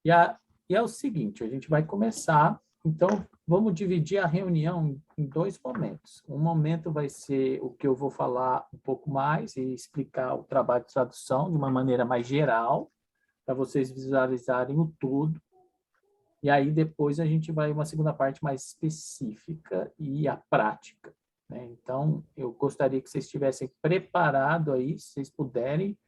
E, e é o seguinte, a gente vai começar, então vamos dividir a reunião em dois momentos. Um momento vai ser o que eu vou falar um pouco mais e explicar o trabalho de tradução de uma maneira mais geral, para vocês visualizarem o todo. E aí depois a gente vai uma segunda parte mais específica e a prática, né? Então, eu gostaria que vocês estivessem preparados aí, se vocês puderem,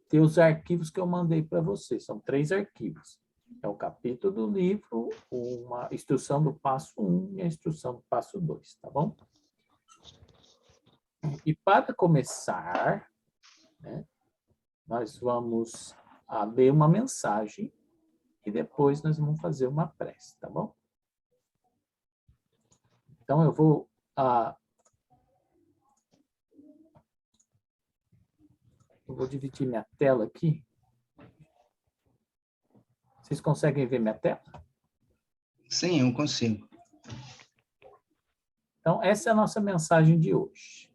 ter os arquivos que eu mandei para vocês. São 3 arquivos. É o capítulo do livro, uma instrução do passo 1 e a instrução do passo 2, tá bom? E para começar, né, nós vamos ler uma mensagem e depois nós vamos fazer uma prece, tá bom? Então, eu vou dividir minha tela aqui. Vocês conseguem ver minha tela? Sim, eu consigo. Então, essa é a nossa mensagem de hoje.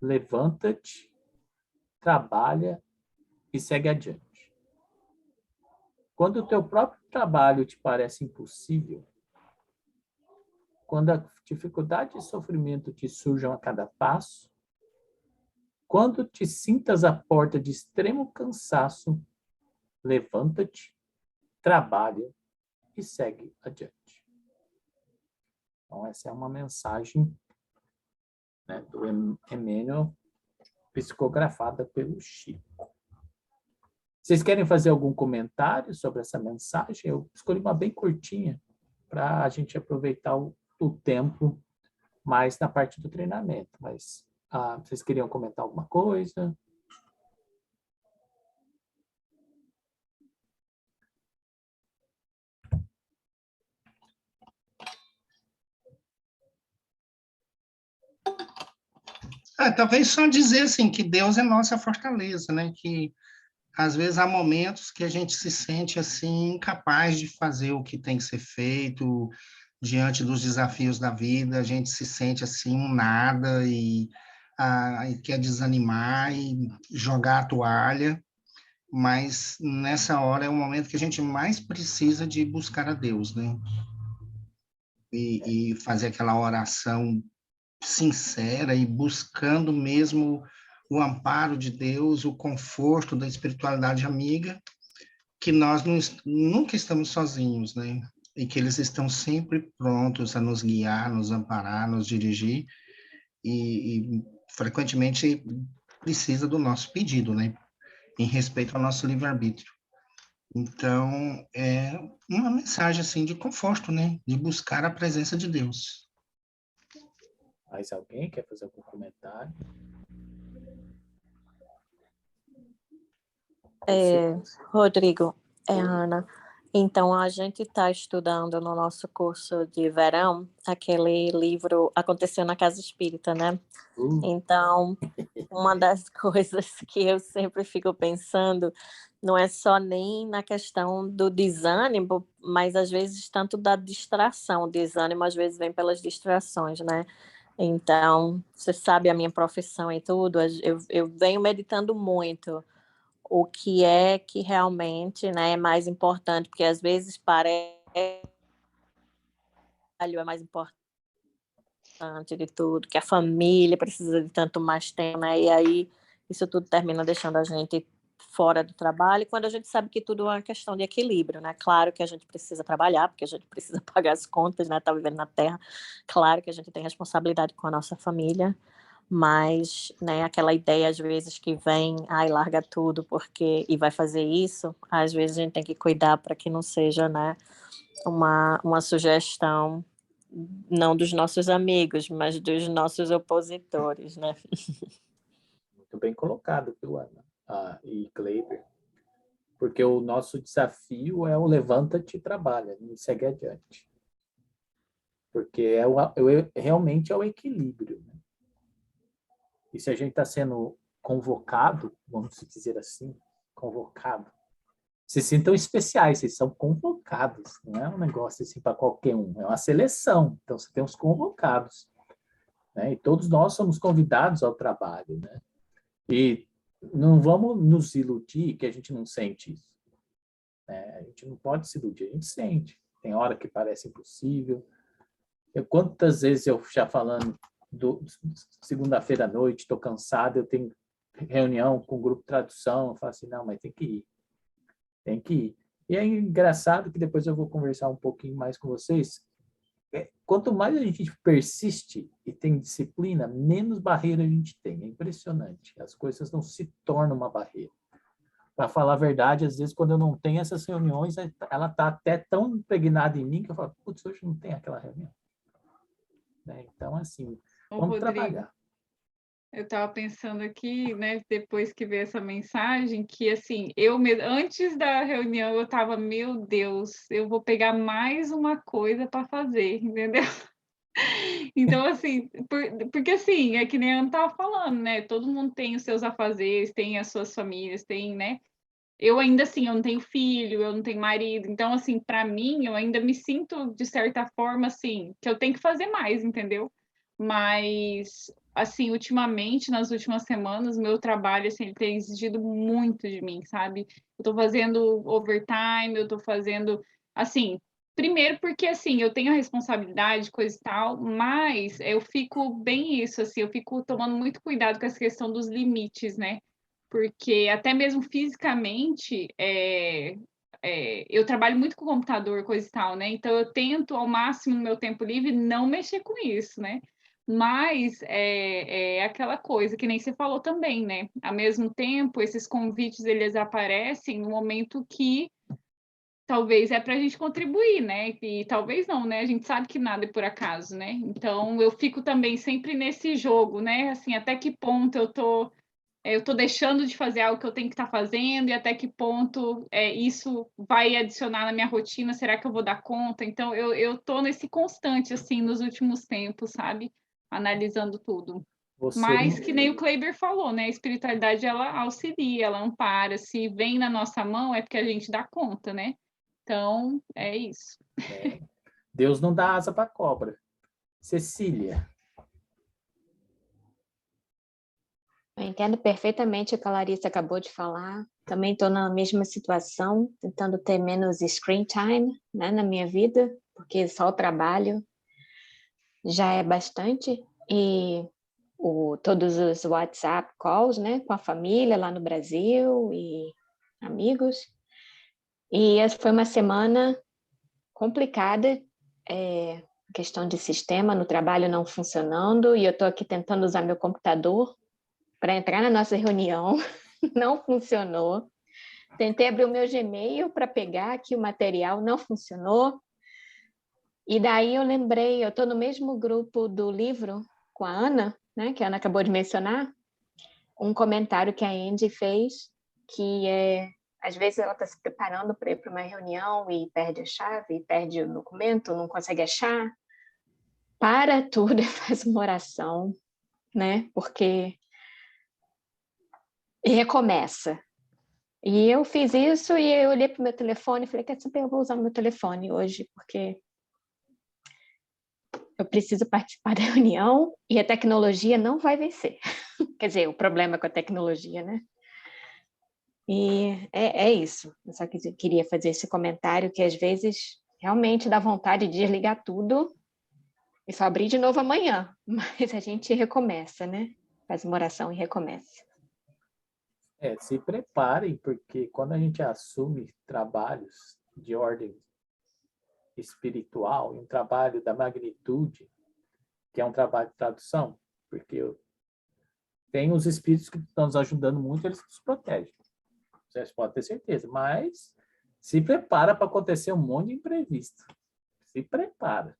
Levanta-te, trabalha e segue adiante. Quando o teu próprio trabalho te parece impossível, quando a dificuldade e sofrimento te surjam a cada passo, quando te sintas à porta de extremo cansaço, levanta-te, trabalha e segue adiante. Então, essa é uma mensagem, né, do Emmanuel, psicografada pelo Chico. Vocês querem fazer algum comentário sobre essa mensagem? Eu escolhi uma bem curtinha para a gente aproveitar o tempo mais na parte do treinamento. Mas vocês queriam comentar alguma coisa? Talvez só dizer assim que Deus é nossa fortaleza, né? Que às vezes há momentos que a gente se sente assim incapaz de fazer o que tem que ser feito diante dos desafios da vida, a gente se sente assim um nada e quer desanimar e jogar a toalha, mas nessa hora é o momento que a gente mais precisa de buscar a Deus, né? E fazer aquela oração sincera e buscando mesmo o amparo de Deus, o conforto da espiritualidade amiga, que nós nunca estamos sozinhos, né? E que eles estão sempre prontos a nos guiar, nos amparar, nos dirigir, e frequentemente precisa do nosso pedido, né? Em respeito ao nosso livre-arbítrio. Então, é uma mensagem, assim, de conforto, né? De buscar a presença de Deus. Mais alguém quer fazer algum comentário? Rodrigo, Ana. Então, a gente está estudando no nosso curso de verão aquele livro Aconteceu na Casa Espírita, né? Então, uma das coisas que eu sempre fico pensando não é só nem na questão do desânimo, mas às vezes tanto da distração. O desânimo às vezes vem pelas distrações, né? Então, você sabe a minha profissão e tudo, eu venho meditando muito o que é que realmente, né, é mais importante, porque às vezes parece que o trabalho é mais importante de tudo, que a família precisa de tanto mais tempo, né, e aí isso tudo termina deixando a gente fora do trabalho, quando a gente sabe que tudo é uma questão de equilíbrio, né, claro que a gente precisa trabalhar, porque a gente precisa pagar as contas, né, tá vivendo na Terra, claro que a gente tem responsabilidade com a nossa família, mas, né, aquela ideia às vezes que vem, ai, larga tudo porque e vai fazer isso, às vezes a gente tem que cuidar para que não seja, né, uma sugestão não dos nossos amigos, mas dos nossos opositores, né? Muito bem colocado, viu, Ana? E Kleiber. Porque o nosso desafio é o levanta-te e trabalha, e segue adiante. Porque realmente é o equilíbrio, né? E se a gente está sendo convocado, vamos dizer assim, convocado, se sintam especiais, vocês são convocados, não é um negócio assim para qualquer um, é uma seleção, então você tem os convocados, né? E todos nós somos convidados ao trabalho, né? E não vamos nos iludir que a gente não sente isso. né? A gente não pode se iludir, a gente sente. Tem hora que parece impossível. Quantas vezes eu já falando segunda-feira à noite, estou cansado, eu tenho reunião com o grupo de tradução, eu falo assim, não, mas tem que ir. Tem que ir. E é engraçado que depois eu vou conversar um pouquinho mais com vocês. Quanto mais a gente persiste e tem disciplina, menos barreira a gente tem. É impressionante. As coisas não se tornam uma barreira. Para falar a verdade, às vezes, quando eu não tenho essas reuniões, ela está até tão impregnada em mim que eu falo, putz, hoje não tem aquela reunião. Né? Então, assim, vamos trabalhar. Eu estava pensando aqui, né, depois que veio essa mensagem, que assim, antes da reunião eu estava, meu Deus, eu vou pegar mais uma coisa para fazer, entendeu? Então, assim, porque assim, é que nem a Ana estava falando, né? Todo mundo tem os seus afazeres, tem as suas famílias, tem, né? Eu ainda assim, eu não tenho filho, eu não tenho marido, então assim, para mim, eu ainda me sinto de certa forma assim, que eu tenho que fazer mais, entendeu? Mas assim, ultimamente, nas últimas semanas, meu trabalho assim, ele tem exigido muito de mim, sabe? Eu tô fazendo overtime, eu tô fazendo assim, primeiro porque assim, eu tenho a responsabilidade, coisa e tal, mas eu fico bem isso assim, eu fico tomando muito cuidado com essa questão dos limites, né? Porque até mesmo fisicamente, eu trabalho muito com computador, coisa e tal, né? Então eu tento ao máximo no meu tempo livre não mexer com isso, né? Mas é aquela coisa que nem você falou também, né? Ao mesmo tempo, esses convites eles aparecem no momento que talvez é para a gente contribuir, né? E talvez não, né? A gente sabe que nada é por acaso, né? Então eu fico também sempre nesse jogo, né? Assim, até que ponto eu tô deixando de fazer algo que eu tenho que estar fazendo e até que ponto isso vai adicionar na minha rotina, será que eu vou dar conta? Então, eu tô nesse constante, assim, nos últimos tempos, sabe? Analisando tudo. Mas, que nem o Kleiber falou, né? A espiritualidade, ela auxilia, ela ampara. Se vem na nossa mão, é porque a gente dá conta, né? Então, é isso. Deus não dá asa para cobra. Cecília. Eu entendo perfeitamente o que a Larissa acabou de falar. Também estou na mesma situação, tentando ter menos screen time, né, na minha vida, porque só o trabalho já é bastante. E todos os WhatsApp calls, né, com a família lá no Brasil e amigos. E essa foi uma semana complicada, questão de sistema no trabalho não funcionando, e eu estou aqui tentando usar meu computador para entrar na nossa reunião, não funcionou. Tentei abrir o meu Gmail para pegar aqui o material, não funcionou. E daí eu lembrei, eu estou no mesmo grupo do livro com a Ana, né, que a Ana acabou de mencionar, um comentário que a Andy fez, que às vezes ela está se preparando para ir para uma reunião e perde a chave, perde o documento, não consegue achar. Para tudo e faz uma oração, né? Porque e recomeça. E eu fiz isso e eu olhei para o meu telefone e falei, quer saber, eu vou usar o meu telefone hoje, porque eu preciso participar da reunião e a tecnologia não vai vencer. Quer dizer, o problema com a tecnologia, né? E é isso. Eu só queria fazer esse comentário que às vezes realmente dá vontade de desligar tudo e só abrir de novo amanhã. Mas a gente recomeça, né? Faz uma oração e recomeça. Se preparem, porque quando a gente assume trabalhos de ordem espiritual, um trabalho da magnitude, que é um trabalho de tradução, porque tem os espíritos que estão nos ajudando muito, eles nos protegem. Vocês podem ter certeza, mas se prepara para acontecer um monte de imprevisto. Se prepara.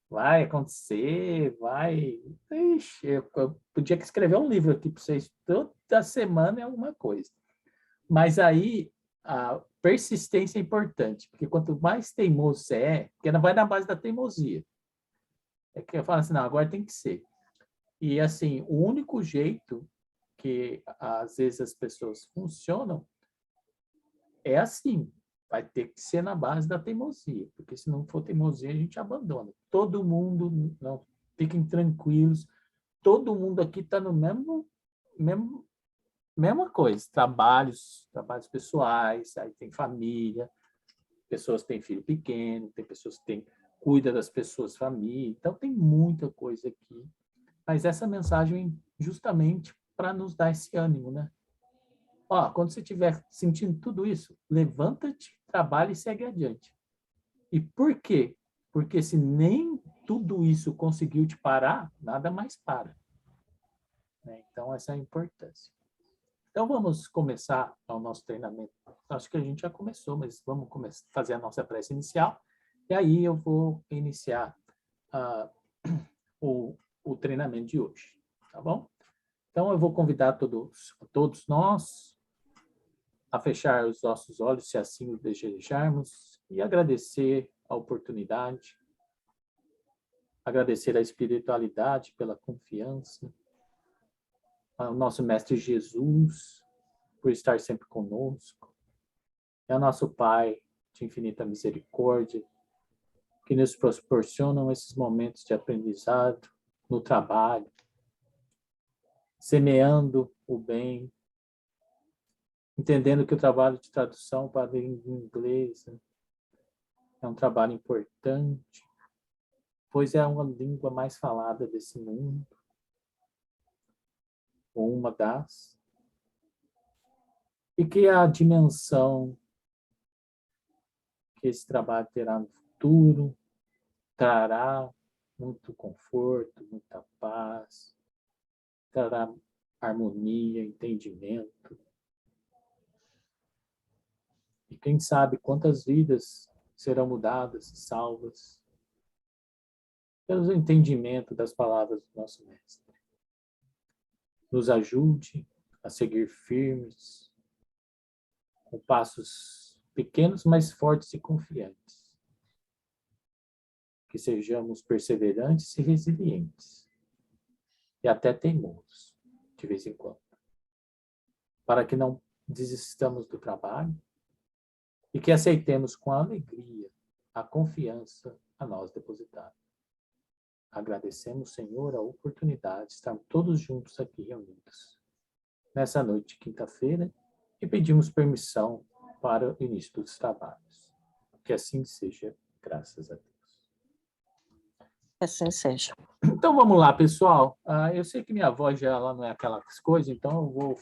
Vai acontecer, vai... Ixi, eu podia escrever um livro aqui para vocês. Toda semana é alguma coisa. Mas aí, a persistência é importante, porque quanto mais teimoso você porque não vai na base da teimosia. É que eu falo assim, não, agora tem que ser. E assim, o único jeito que às vezes as pessoas funcionam é assim, vai ter que ser na base da teimosia, porque se não for teimosia, a gente abandona. Todo mundo, não, fiquem tranquilos, todo mundo aqui está no mesmo mesma coisa, trabalhos pessoais, aí tem família, pessoas que têm filho pequeno, tem pessoas que cuida das pessoas, família, então tem muita coisa aqui. Mas essa mensagem justamente para nos dar esse ânimo, né? Ó, quando você estiver sentindo tudo isso, levanta-te, trabalha e segue adiante. E por quê? Porque se nem tudo isso conseguiu te parar, nada mais para. Né? Então, essa é a importância. Então, vamos começar o nosso treinamento. Acho que a gente já começou, mas vamos fazer a nossa prece inicial. E aí eu vou iniciar o treinamento de hoje. Tá bom? Então, eu vou convidar todos nós a fechar os nossos olhos, se assim o desejarmos, e agradecer a oportunidade, agradecer a espiritualidade pela confiança, ao nosso Mestre Jesus, por estar sempre conosco, e ao nosso Pai de infinita misericórdia, que nos proporcionam esses momentos de aprendizado no trabalho, semeando o bem, entendendo que o trabalho de tradução para a língua inglesa é um trabalho importante, pois é uma língua mais falada desse mundo, ou uma das, e que a dimensão que esse trabalho terá no futuro trará muito conforto, muita paz, trará harmonia, entendimento. E quem sabe quantas vidas serão mudadas e salvas pelo entendimento das palavras do nosso Mestre. Nos ajude a seguir firmes, com passos pequenos, mas fortes e confiantes. Que sejamos perseverantes e resilientes, e até teimosos, de vez em quando, para que não desistamos do trabalho e que aceitemos com alegria a confiança a nós depositada. Agradecemos, Senhor, a oportunidade de estarmos todos juntos aqui reunidos, nessa noite de quinta-feira, e pedimos permissão para o início dos trabalhos. Que assim seja, graças a Deus. Assim seja. Então, vamos lá, pessoal. Eu sei que minha voz já ela não é aquelas coisas, então eu vou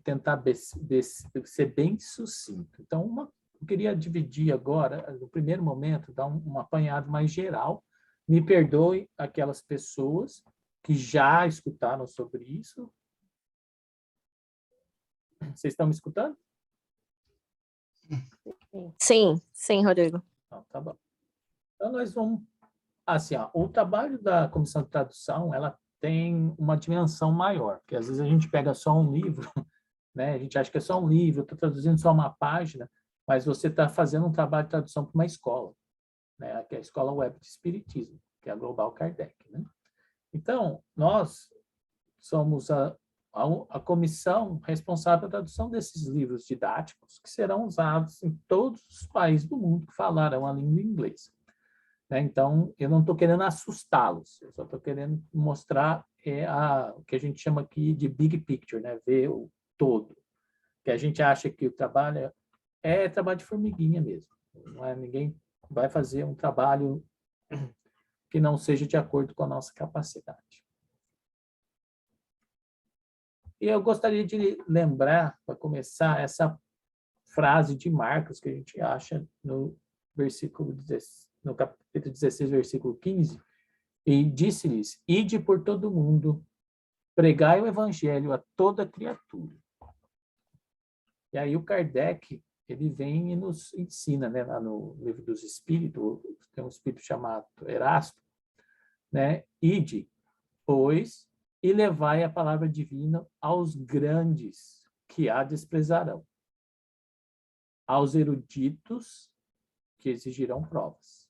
tentar ser bem sucinto. Então, eu queria dividir agora, no primeiro momento, dar um apanhado mais geral. Me perdoe aquelas pessoas que já escutaram sobre isso. Vocês estão me escutando? Sim, sim, Rodrigo. Não, tá bom. Então, nós vamos... Assim, o trabalho da comissão de tradução, ela tem uma dimensão maior, porque às vezes a gente pega só um livro, né? A gente acha que é só um livro, eu estou traduzindo só uma página, mas você está fazendo um trabalho de tradução para uma escola, né? Que é a Escola Web de Espiritismo, que é a Global Kardec, né? Então, nós somos a comissão responsável pela tradução desses livros didáticos, que serão usados em todos os países do mundo que falarão a língua inglesa. Então, eu não estou querendo assustá-los, eu só estou querendo mostrar o que a gente chama aqui de big picture, né? Ver o todo. Que a gente acha que o trabalho é trabalho de formiguinha mesmo. Não é, ninguém vai fazer um trabalho que não seja de acordo com a nossa capacidade. E eu gostaria de lembrar, para começar, essa frase de Marcos que a gente acha no versículo 16, no capítulo 16, versículo 15, e disse-lhes: ide por todo o mundo, pregai o evangelho a toda criatura. E aí o Kardec, ele vem e nos ensina, né, lá no Livro dos Espíritos, tem um espírito chamado Erasto, né, ide, pois, e levai a palavra divina aos grandes, que a desprezarão, aos eruditos, que exigirão provas,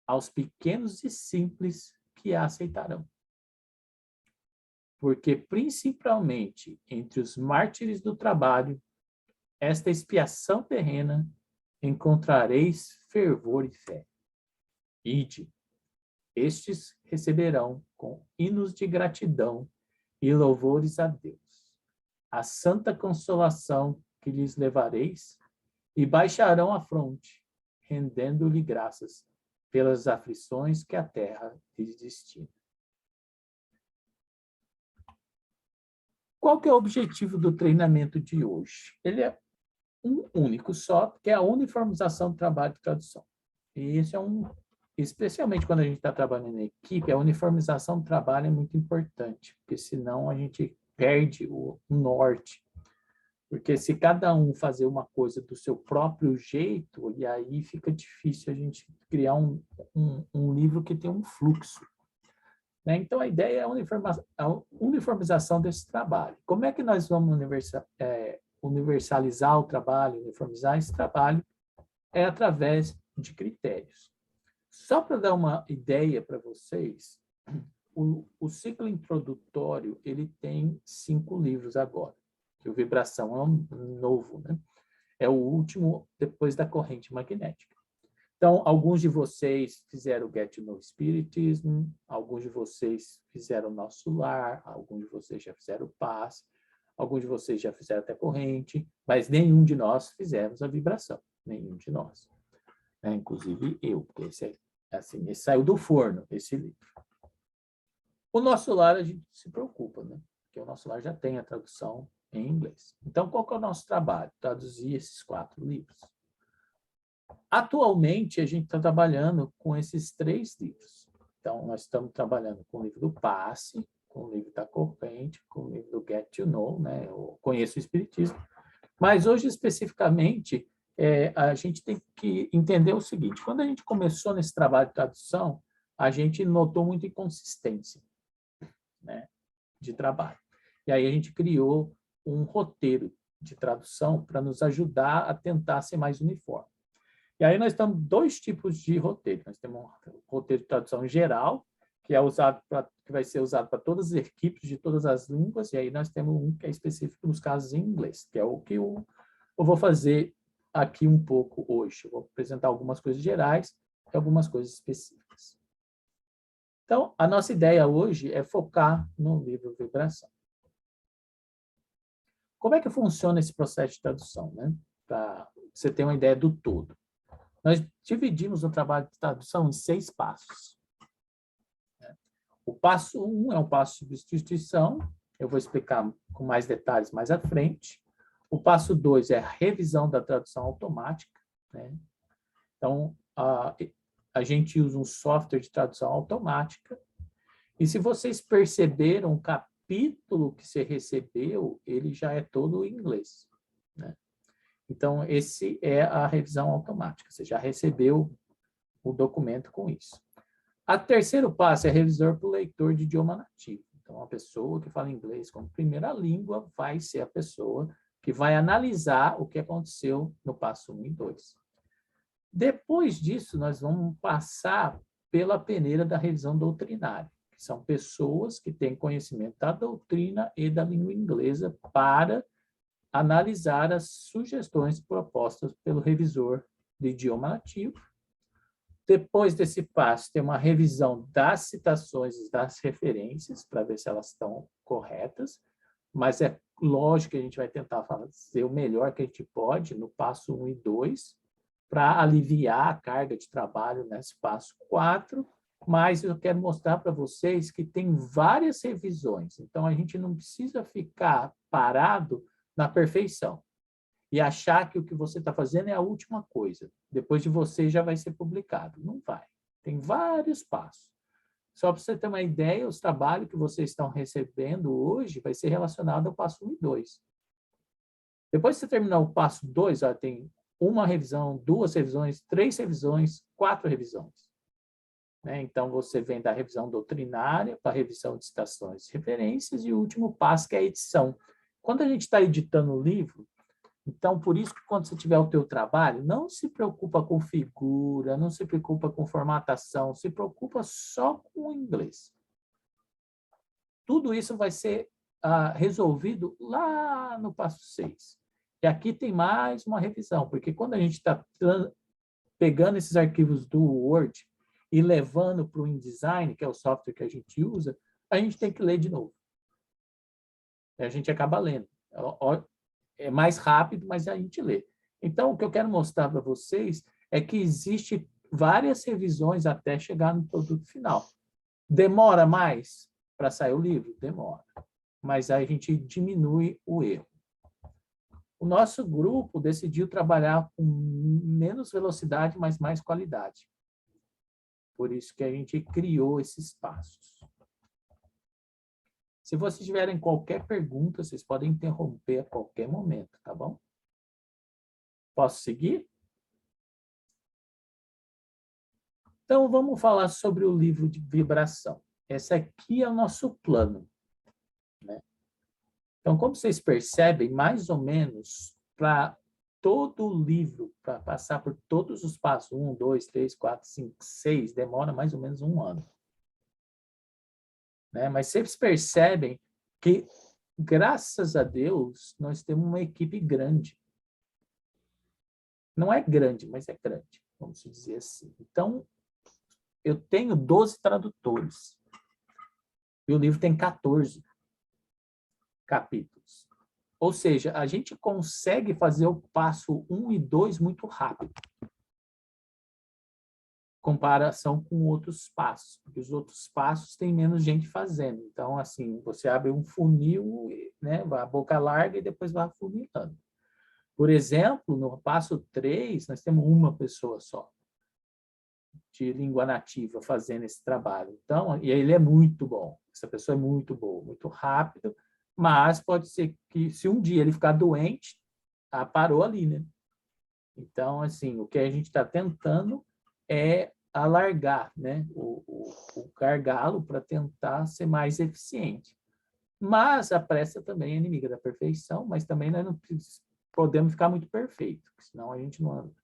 aos pequenos e simples, que a aceitarão. Porque, principalmente, entre os mártires do trabalho, esta expiação terrena, encontrareis fervor e fé. Ide, estes receberão com hinos de gratidão e louvores a Deus a santa consolação que lhes levareis, e baixarão a fronte, rendendo-lhe graças pelas aflições que a terra lhes destina. Qual que é o objetivo do treinamento de hoje? Ele é um único só, que é a uniformização do trabalho de tradução. E esse é especialmente quando a gente está trabalhando em equipe, a uniformização do trabalho é muito importante, porque senão a gente perde o norte. Porque se cada um fazer uma coisa do seu próprio jeito, e aí fica difícil a gente criar um livro que tem um fluxo. Né? Então, a ideia é a uniformização desse trabalho. Como é que nós vamos universalizar o trabalho, uniformizar esse trabalho? É através de critérios. Só para dar uma ideia para vocês, o ciclo introdutório ele tem 5 livros agora, que o Vibração é um novo, né? É o último depois da corrente magnética. Então, alguns de vocês fizeram o Get to Know Spiritism, alguns de vocês fizeram o Nosso Lar, alguns de vocês já fizeram o Paz, alguns de vocês já fizeram até corrente, mas nenhum de nós fizemos a vibração, nenhum de nós. Inclusive eu, porque esse saiu do forno, esse livro. O Nosso Lar a gente se preocupa, né? Porque o Nosso Lar já tem a tradução em inglês. Então, qual que é o nosso trabalho? Traduzir esses 4 livros. Atualmente, a gente está trabalhando com esses 3 livros. Então, nós estamos trabalhando com o livro do Passe, com o livro da Corrente, com o livro do Get to Know, né? Eu conheço o Espiritismo. Mas hoje, especificamente, a gente tem que entender o seguinte: quando a gente começou nesse trabalho de tradução, a gente notou muita inconsistência, né, de trabalho. E aí a gente criou um roteiro de tradução para nos ajudar a tentar ser mais uniforme. E aí nós temos 2 tipos de roteiro. Nós temos um roteiro de tradução geral, que vai ser usado para todas as equipes de todas as línguas, e aí nós temos um que é específico nos casos em inglês, que é o que eu vou fazer aqui um pouco hoje. Eu vou apresentar algumas coisas gerais e algumas coisas específicas. Então, a nossa ideia hoje é focar no livro Vibração. Como é que funciona esse processo de tradução, né? Para você ter uma ideia do todo. Nós dividimos o trabalho de tradução em 6 passos. O passo 1 é o passo de substituição, eu vou explicar com mais detalhes mais à frente. O passo 2 é a revisão da tradução automática, né? Então, a gente usa um software de tradução automática, e se vocês perceberam, o capítulo que você recebeu, ele já é todo em inglês, né? Então, esse é a revisão automática, você já recebeu o documento com isso. O terceiro passo é revisor para o leitor de idioma nativo. Então, a pessoa que fala inglês como primeira língua vai ser a pessoa que vai analisar o que aconteceu no passo 1 e 2. Depois disso, nós vamos passar pela peneira da revisão doutrinária, que são pessoas que têm conhecimento da doutrina e da língua inglesa para analisar as sugestões propostas pelo revisor de idioma nativo. Depois desse passo, tem uma revisão das citações e das referências, para ver se elas estão corretas, mas é lógico que a gente vai tentar fazer o melhor que a gente pode no passo 1 e 2, para aliviar a carga de trabalho nesse passo 4, mas eu quero mostrar para vocês que tem várias revisões, então a gente não precisa ficar parado na perfeição e achar que o que você está fazendo é a última coisa. Depois de você já vai ser publicado. Não vai. Tem vários passos. Só para você ter uma ideia, os trabalhos que vocês estão recebendo hoje vai ser relacionado ao passo 1 e 2. Depois que você terminar o passo 2, tem uma revisão, 2 revisões, 3 revisões, 4 revisões. Né? Então, você vem da revisão doutrinária para a revisão de citações e referências, e o último passo, que é a edição. Quando a gente está editando o livro, então, por isso que quando você tiver o teu trabalho, não se preocupa com figura, não se preocupa com formatação, se preocupa só com o inglês. Tudo isso vai ser resolvido lá no passo 6. E aqui tem mais uma revisão, porque quando a gente está pegando esses arquivos do Word e levando para o InDesign, que é o software que a gente usa, a gente tem que ler de novo. E a gente acaba lendo. É mais rápido, mas a gente lê. Então, o que eu quero mostrar para vocês é que existe várias revisões até chegar no produto final. Demora mais para sair o livro? Demora. Mas aí a gente diminui o erro. O nosso grupo decidiu trabalhar com menos velocidade, mas mais qualidade. Por isso que a gente criou esses passos. Se vocês tiverem qualquer pergunta, vocês podem interromper a qualquer momento, tá bom? Posso seguir? Então, vamos falar sobre o livro de vibração. Esse aqui é o nosso plano, né? Então, como vocês percebem, mais ou menos, para todo o livro, para passar por todos os passos, 1, 2, 3, 4, 5, 6, demora mais ou menos 1 ano. Né? Mas vocês percebem que, graças a Deus, nós temos uma equipe grande. Não é grande, mas é grande, vamos dizer assim. Então, eu tenho 12 tradutores. E o livro tem 14 capítulos. Ou seja, a gente consegue fazer o passo 1 e 2 muito rápido. Comparação com outros passos. Porque os outros passos tem menos gente fazendo. Então, assim, você abre um funil, né, a boca larga e depois vai afunilando. Por exemplo, no passo 3, nós temos uma pessoa só de língua nativa fazendo esse trabalho. Então, e ele é muito bom. Essa pessoa é muito boa, muito rápido, mas pode ser que, se um dia ele ficar doente, parou ali, né? Então, assim, o que a gente está tentando é alargar, né, o gargalo para tentar ser mais eficiente. Mas a pressa também é inimiga da perfeição, mas também nós não podemos ficar muito perfeito, senão a gente não anda.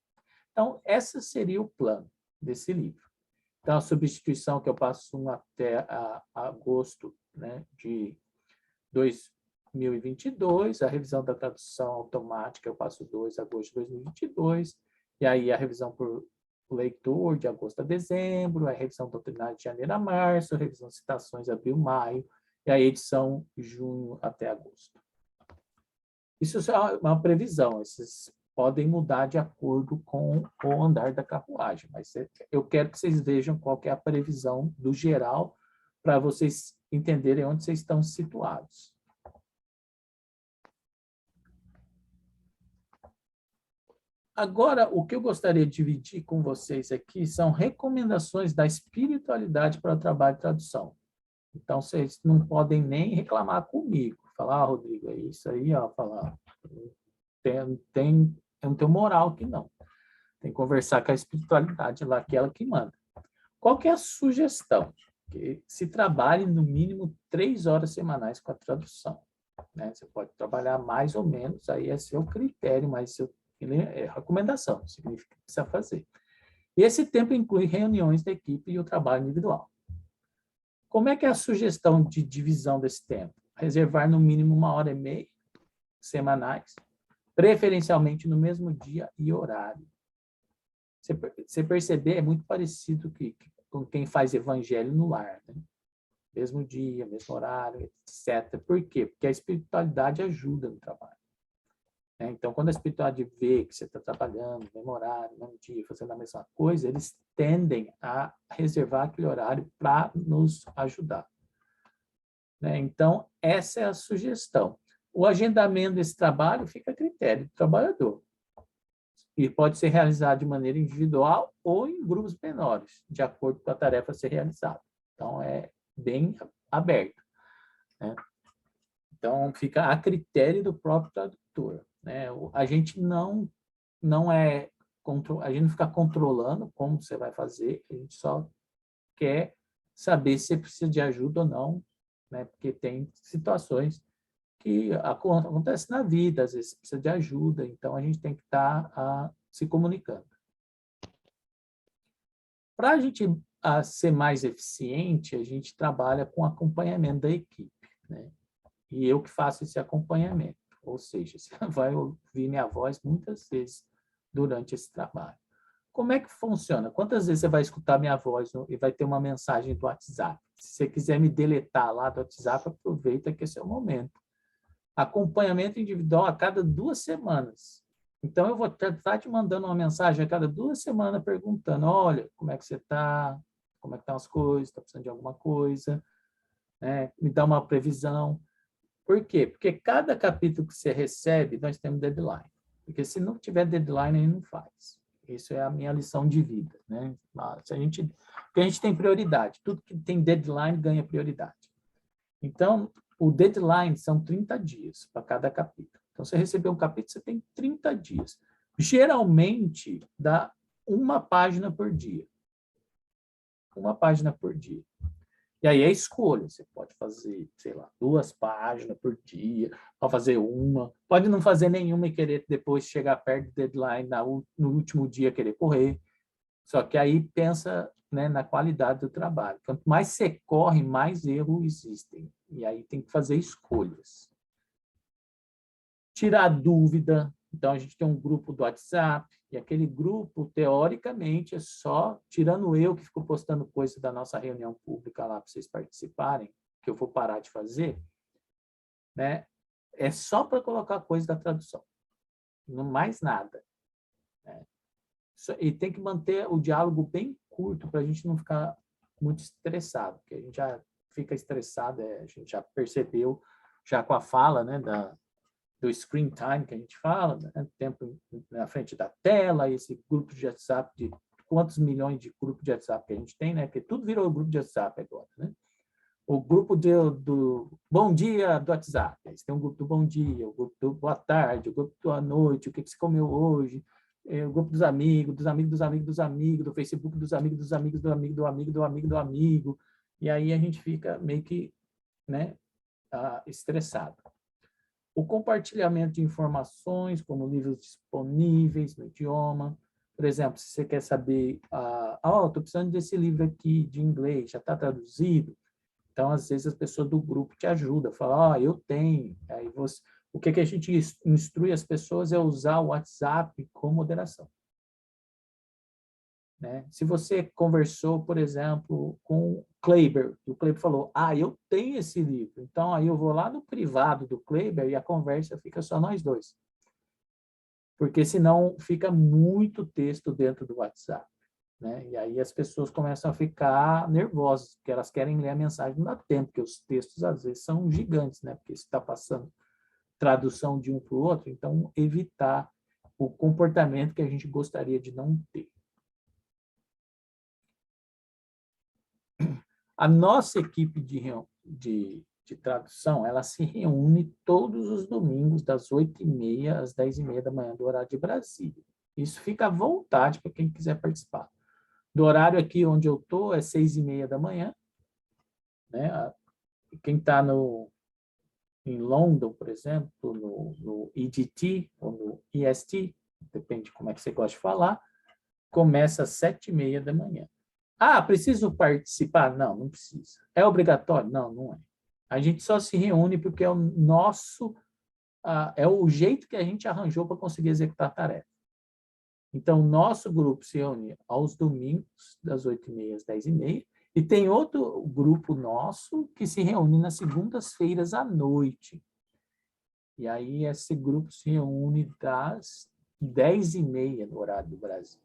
Então, esse seria o plano desse livro. Então, a substituição que eu passo 1 até agosto, né, de 2022, a revisão da tradução automática eu passo 2 de agosto de 2022, e aí a revisão por leitor de agosto a dezembro, a revisão doutrinária de janeiro a março, a revisão de citações abril, maio, e a edição junho até agosto. Isso é uma previsão, esses podem mudar de acordo com o andar da carruagem, mas eu quero que vocês vejam qual que é a previsão do geral para vocês entenderem onde vocês estão situados. Agora, o que eu gostaria de dividir com vocês aqui são recomendações da espiritualidade para o trabalho de tradução. Então, vocês não podem nem reclamar comigo. Falar, Rodrigo, é isso aí, ó, falar. Eu não tenho moral aqui, não. Tem que conversar com a espiritualidade lá, aquela que manda. Qual que é a sugestão? Que se trabalhe no mínimo 3 horas semanais com a tradução. Né? Você pode trabalhar mais ou menos, aí é seu critério, mas é recomendação, significa que precisa fazer. E esse tempo inclui reuniões da equipe e o trabalho individual. Como é que é a sugestão de divisão desse tempo? Reservar no mínimo 1h30 semanais, preferencialmente no mesmo dia e horário. Você perceber, é muito parecido com quem faz evangelho no lar, né? Mesmo dia, mesmo horário, etc. Por quê? Porque a espiritualidade ajuda no trabalho. Né? Então, quando a espiritualidade vê que você está trabalhando no mesmo horário, no mesmo dia, fazendo a mesma coisa, eles tendem a reservar aquele horário para nos ajudar. Né? Então, essa é a sugestão. O agendamento desse trabalho fica a critério do trabalhador. E pode ser realizado de maneira individual ou em grupos menores, de acordo com a tarefa a ser realizada. Então, é bem aberto. Né? Então, fica a critério do próprio tradutor. Né? A gente não fica controlando como você vai fazer, a gente só quer saber se você precisa de ajuda ou não, né? Porque tem situações que acontecem na vida, às vezes precisa de ajuda, então a gente tem que estar se comunicando. Para a gente ser mais eficiente, a gente trabalha com acompanhamento da equipe, né? E eu que faço esse acompanhamento, ou seja, você vai ouvir minha voz muitas vezes durante esse trabalho. Como é que funciona? Quantas vezes você vai escutar minha voz e vai ter uma mensagem do WhatsApp? Se você quiser me deletar lá do WhatsApp, aproveita que esse é o momento. acompanhamento individual a cada 2 semanas. Então, eu vou estar te mandando uma mensagem a cada 2 semanas perguntando, olha, como é que você está? Como é que estão as coisas? Está precisando de alguma coisa? Né? Me dá uma previsão. Por quê? Porque cada capítulo que você recebe, nós temos deadline. Porque se não tiver deadline, a gente não faz. Isso é a minha lição de vida. Né? Porque a gente tem prioridade. Tudo que tem deadline ganha prioridade. Então, o deadline são 30 dias para cada capítulo. Então, você recebeu um capítulo, você tem 30 dias. Geralmente, dá 1 página por dia. 1 página por dia. E aí é escolha. Você pode fazer, sei lá, 2 páginas por dia, pode fazer 1, pode não fazer nenhuma e querer depois chegar perto do deadline, no último dia querer correr. Só que aí pensa, né, na qualidade do trabalho. Quanto mais você corre, mais erros existem. E aí tem que fazer escolhas. Tirar dúvida. Então, a gente tem um grupo do WhatsApp, e aquele grupo, teoricamente, é só, tirando eu que fico postando coisa da nossa reunião pública lá para vocês participarem, que eu vou parar de fazer, né? É só para colocar coisa da tradução. Não mais nada. Né? E tem que manter o diálogo bem curto para a gente não ficar muito estressado, porque a gente já fica estressado, a gente já percebeu, já com a fala, né, do screen time que a gente fala, né, tempo na frente da tela, esse grupo de WhatsApp, de quantos milhões de grupos de WhatsApp que a gente tem, né, porque tudo virou grupo de WhatsApp agora, né? O grupo do bom dia do WhatsApp, aí você tem um grupo do bom dia, o grupo do boa tarde, o grupo do boa noite, o que você comeu hoje, o grupo dos amigos, dos amigos, dos amigos, dos amigos, do Facebook dos amigos, dos amigos, do amigo, do amigo, do amigo, do amigo, e aí a gente fica meio que, né, estressado. O compartilhamento de informações, como livros disponíveis no idioma. Por exemplo, se você quer saber, estou precisando desse livro aqui de inglês, já está traduzido. Então, às vezes, as pessoas do grupo te ajudam, falam, eu tenho. Aí o que a gente instrui as pessoas é usar o WhatsApp com moderação. Né? Se você conversou, por exemplo, com o Kleber falou, eu tenho esse livro, então aí eu vou lá no privado do Kleber e a conversa fica só nós dois. Porque senão fica muito texto dentro do WhatsApp. Né? E aí as pessoas começam a ficar nervosas, porque elas querem ler a mensagem, não dá tempo, porque os textos às vezes são gigantes, né? Porque você está passando tradução de um para o outro, então evitar o comportamento que a gente gostaria de não ter. A nossa equipe de tradução, ela se reúne todos os domingos, das 8h30 às 10h30 da manhã, do horário de Brasília. Isso fica à vontade para quem quiser participar. Do horário aqui onde eu estou é 6h30 da manhã. Né? Quem está em London, por exemplo, no EDT ou no EST, depende de como é que você gosta de falar, começa às 7h30 da manhã. Preciso participar? Não, não precisa. É obrigatório? Não, não é. A gente só se reúne porque é o nosso, é o jeito que a gente arranjou para conseguir executar a tarefa. Então, o nosso grupo se reúne aos domingos, das 8h30 às 10h30, e tem outro grupo nosso que se reúne nas segundas-feiras à noite. E aí, esse grupo se reúne das 10h30 no horário do Brasil.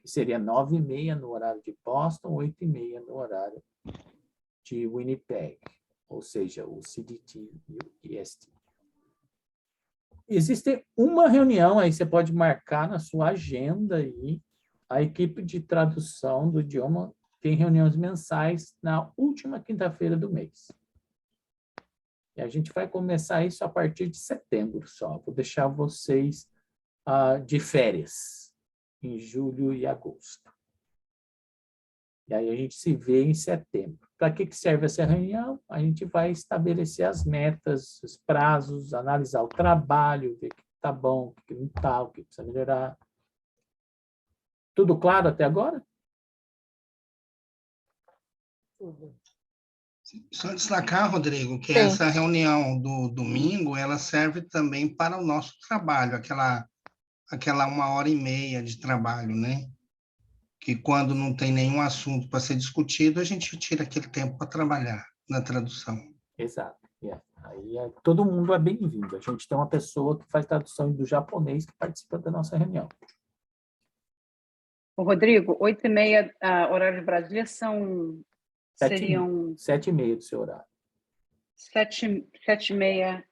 Que seria 9h30 no horário de Boston, 8h30 no horário de Winnipeg, ou seja, o CDT e o EST. Existe uma reunião, aí você pode marcar na sua agenda aí, a equipe de tradução do idioma tem reuniões mensais na última quinta-feira do mês. E a gente vai começar isso a partir de setembro só. Vou deixar vocês de férias em julho e agosto. E aí a gente se vê em setembro. Para que serve essa reunião? A gente vai estabelecer as metas, os prazos, analisar o trabalho, ver o que está bom, o que não está, o que precisa melhorar. Tudo claro até agora? Só destacar, Rodrigo, que essa reunião do domingo, ela serve também para o nosso trabalho, aquela 1h30 de trabalho, né? Que quando não tem nenhum assunto para ser discutido, a gente tira aquele tempo para trabalhar na tradução. Exato. Aí todo mundo é bem-vindo. A gente tem uma pessoa que faz tradução do japonês que participa da nossa reunião. Ô, Rodrigo, 8h30, horário de Brasília, seriam 7h30 do seu horário. 7h30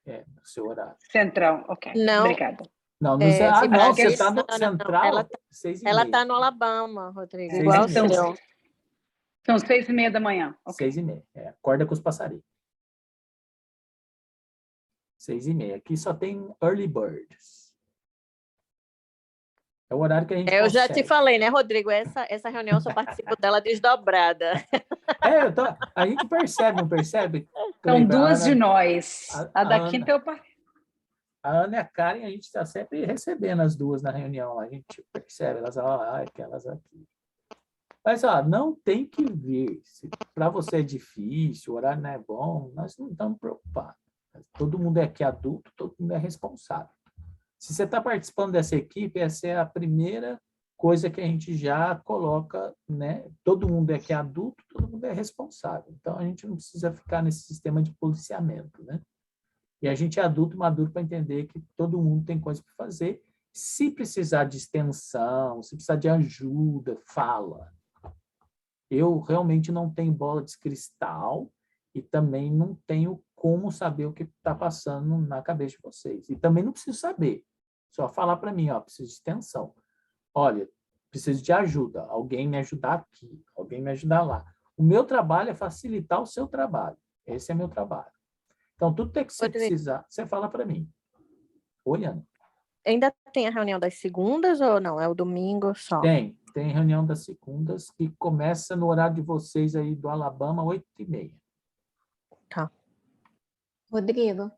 Do seu horário. central. Ok, Não, obrigada. Não, se não, for você está isso, no não, central, ela 6h30. ela está no Alabama, Rodrigo, 6h30. igual o Então, seu. São 6h30 da manhã. Ok. 6h30. Acorda com os passarinhos. 6h30. Aqui só tem early birds. É o horário que a gente Eu já consegue. te falei, né, Rodrigo? Essa reunião eu só participo dela desdobrada. A gente percebe, não percebe? São Cleiva? duas de nós. a A da Ana- quinta eu participo. A Ana e a Karen, a gente está sempre recebendo as duas na reunião. A gente percebe, elas, aquelas aqui. Mas, não tem que vir. Se para você é difícil, o horário não é bom, nós não estamos preocupados. Todo mundo é aqui adulto, todo mundo é responsável. Se você está participando dessa equipe, essa é a primeira coisa que a gente já coloca, né? Todo mundo é aqui adulto, todo mundo é responsável. Então, a gente não precisa ficar nesse sistema de policiamento, né? E a gente é adulto, maduro, para entender que todo mundo tem coisa para fazer. Se precisar de extensão, se precisar de ajuda, fala. Eu realmente não tenho bola de cristal e também não tenho como saber o que está passando na cabeça de vocês. E também não preciso saber. Só falar para mim, preciso de extensão. Olha, preciso de ajuda. Alguém me ajudar aqui, alguém me ajudar lá. O meu trabalho é facilitar o seu trabalho. Esse é meu trabalho. Então, tudo que você precisar, você fala para mim. Oi, Ana. Ainda tem a reunião das segundas ou não? É o domingo só? Tem reunião das segundas que começa no horário de vocês aí do Alabama, 8h30. Tá. Rodrigo,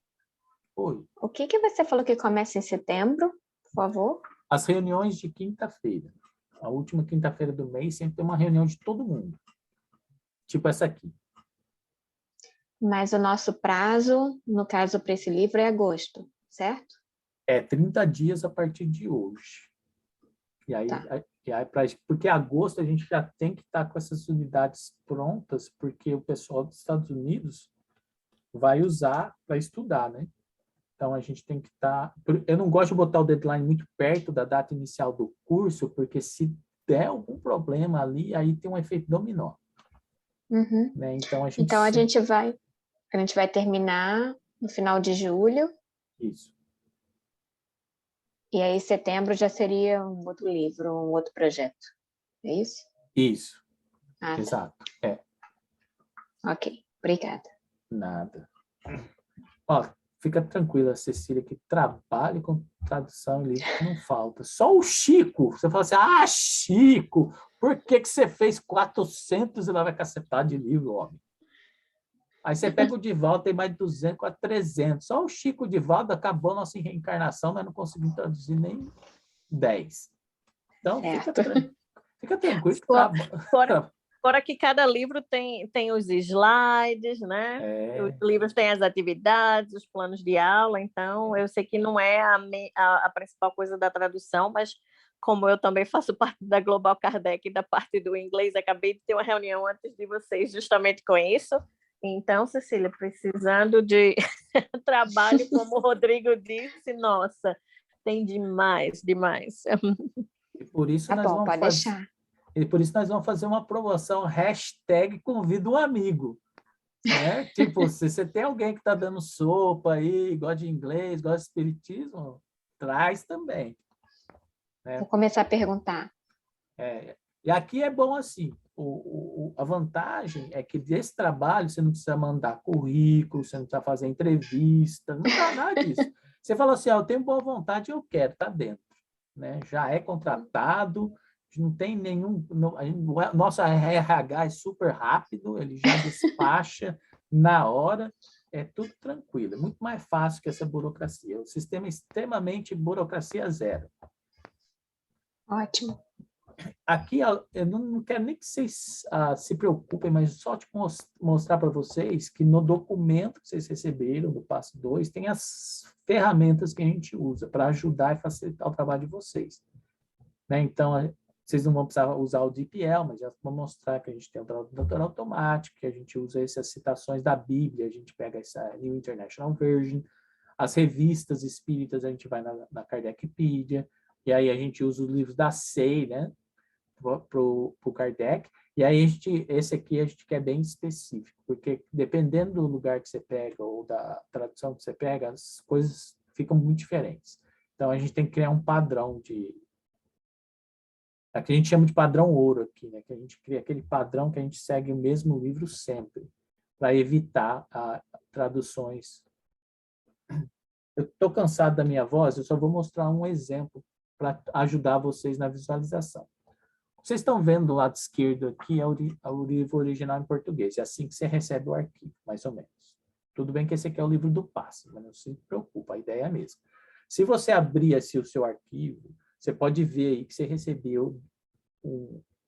Oi. o que você falou que começa em setembro, por favor? As reuniões de quinta-feira. A última quinta-feira do mês sempre tem uma reunião de todo mundo. Tipo essa aqui. Mas o nosso prazo, no caso para esse livro, é agosto, certo? 30 dias a partir de hoje. E aí, Tá. porque agosto a gente já tem que estar com essas unidades prontas, porque o pessoal dos Estados Unidos vai usar para estudar, né? Então, a gente tem que estar... Eu não gosto de botar o deadline muito perto da data inicial do curso, porque se der algum problema ali, aí tem um efeito dominó. Uhum. Né? Então, a gente vai terminar no final de julho. Isso. E aí, setembro já seria um outro livro, um outro projeto. É isso? Isso. Tá. Exato. Ok, obrigada. Nada. Fica tranquila, Cecília, que trabalho com tradução e livro não falta. Só o Chico, você fala assim, Chico, por que você fez 400 e lá vai cacetar de livro, homem? Aí você pega o Divaldo, tem mais de 200, quase 300. Só o Chico Divaldo acabou a nossa reencarnação, mas não conseguimos traduzir nem 10. Então, fica tranquilo. Fora que cada livro tem os slides, né? Os livros têm as atividades, os planos de aula. Então, eu sei que não é a principal coisa da tradução, mas como eu também faço parte da Global Kardec e da parte do inglês, acabei de ter uma reunião antes de vocês justamente com isso. Então, Cecília, precisando de trabalho, como o Rodrigo disse, nossa, tem demais. E por isso E por isso nós vamos fazer uma promoção, #convida um amigo. Né? Tipo, se você tem alguém que está dando sopa aí, gosta de inglês, gosta de espiritismo, traz também. Né? Vou começar a perguntar. E aqui é bom assim, a vantagem é que desse trabalho você não precisa mandar currículo, você não precisa fazer entrevista, não dá nada disso. Você fala assim, eu tenho boa vontade, eu quero, está dentro. Né? Já é contratado, não tem nenhum... Nosso RH é super rápido, ele já despacha na hora, é tudo tranquilo, é muito mais fácil que essa burocracia. O sistema é extremamente burocracia zero. Ótimo. Aqui, eu não quero nem que vocês se preocupem, mas só mostrar para vocês que no documento que vocês receberam, do passo 2, tem as ferramentas que a gente usa para ajudar e facilitar o trabalho de vocês. Né? Então, Vocês não vão precisar usar o DeepL, mas já vou mostrar que a gente tem o tradutor automático, que a gente usa essas citações da Bíblia, a gente pega essa New International Version, as revistas espíritas, a gente vai na Kardecpedia, e aí a gente usa os livros da SEI, né, para o Kardec, e aí esse aqui a gente quer bem específico, porque dependendo do lugar que você pega ou da tradução que você pega, as coisas ficam muito diferentes. Então a gente tem que criar um padrão aqui a gente chama de padrão ouro aqui, né? Que a gente cria aquele padrão que a gente segue o mesmo livro sempre, para evitar traduções. Eu estou cansado da minha voz, eu só vou mostrar um exemplo para ajudar vocês na visualização. Vocês estão vendo do lado esquerdo aqui o livro original em português. É assim que você recebe o arquivo, mais ou menos. Tudo bem que esse aqui é o livro do passe, mas não se preocupa, a ideia é a mesma. Se você abrir assim, o seu arquivo, você pode ver aí que você recebeu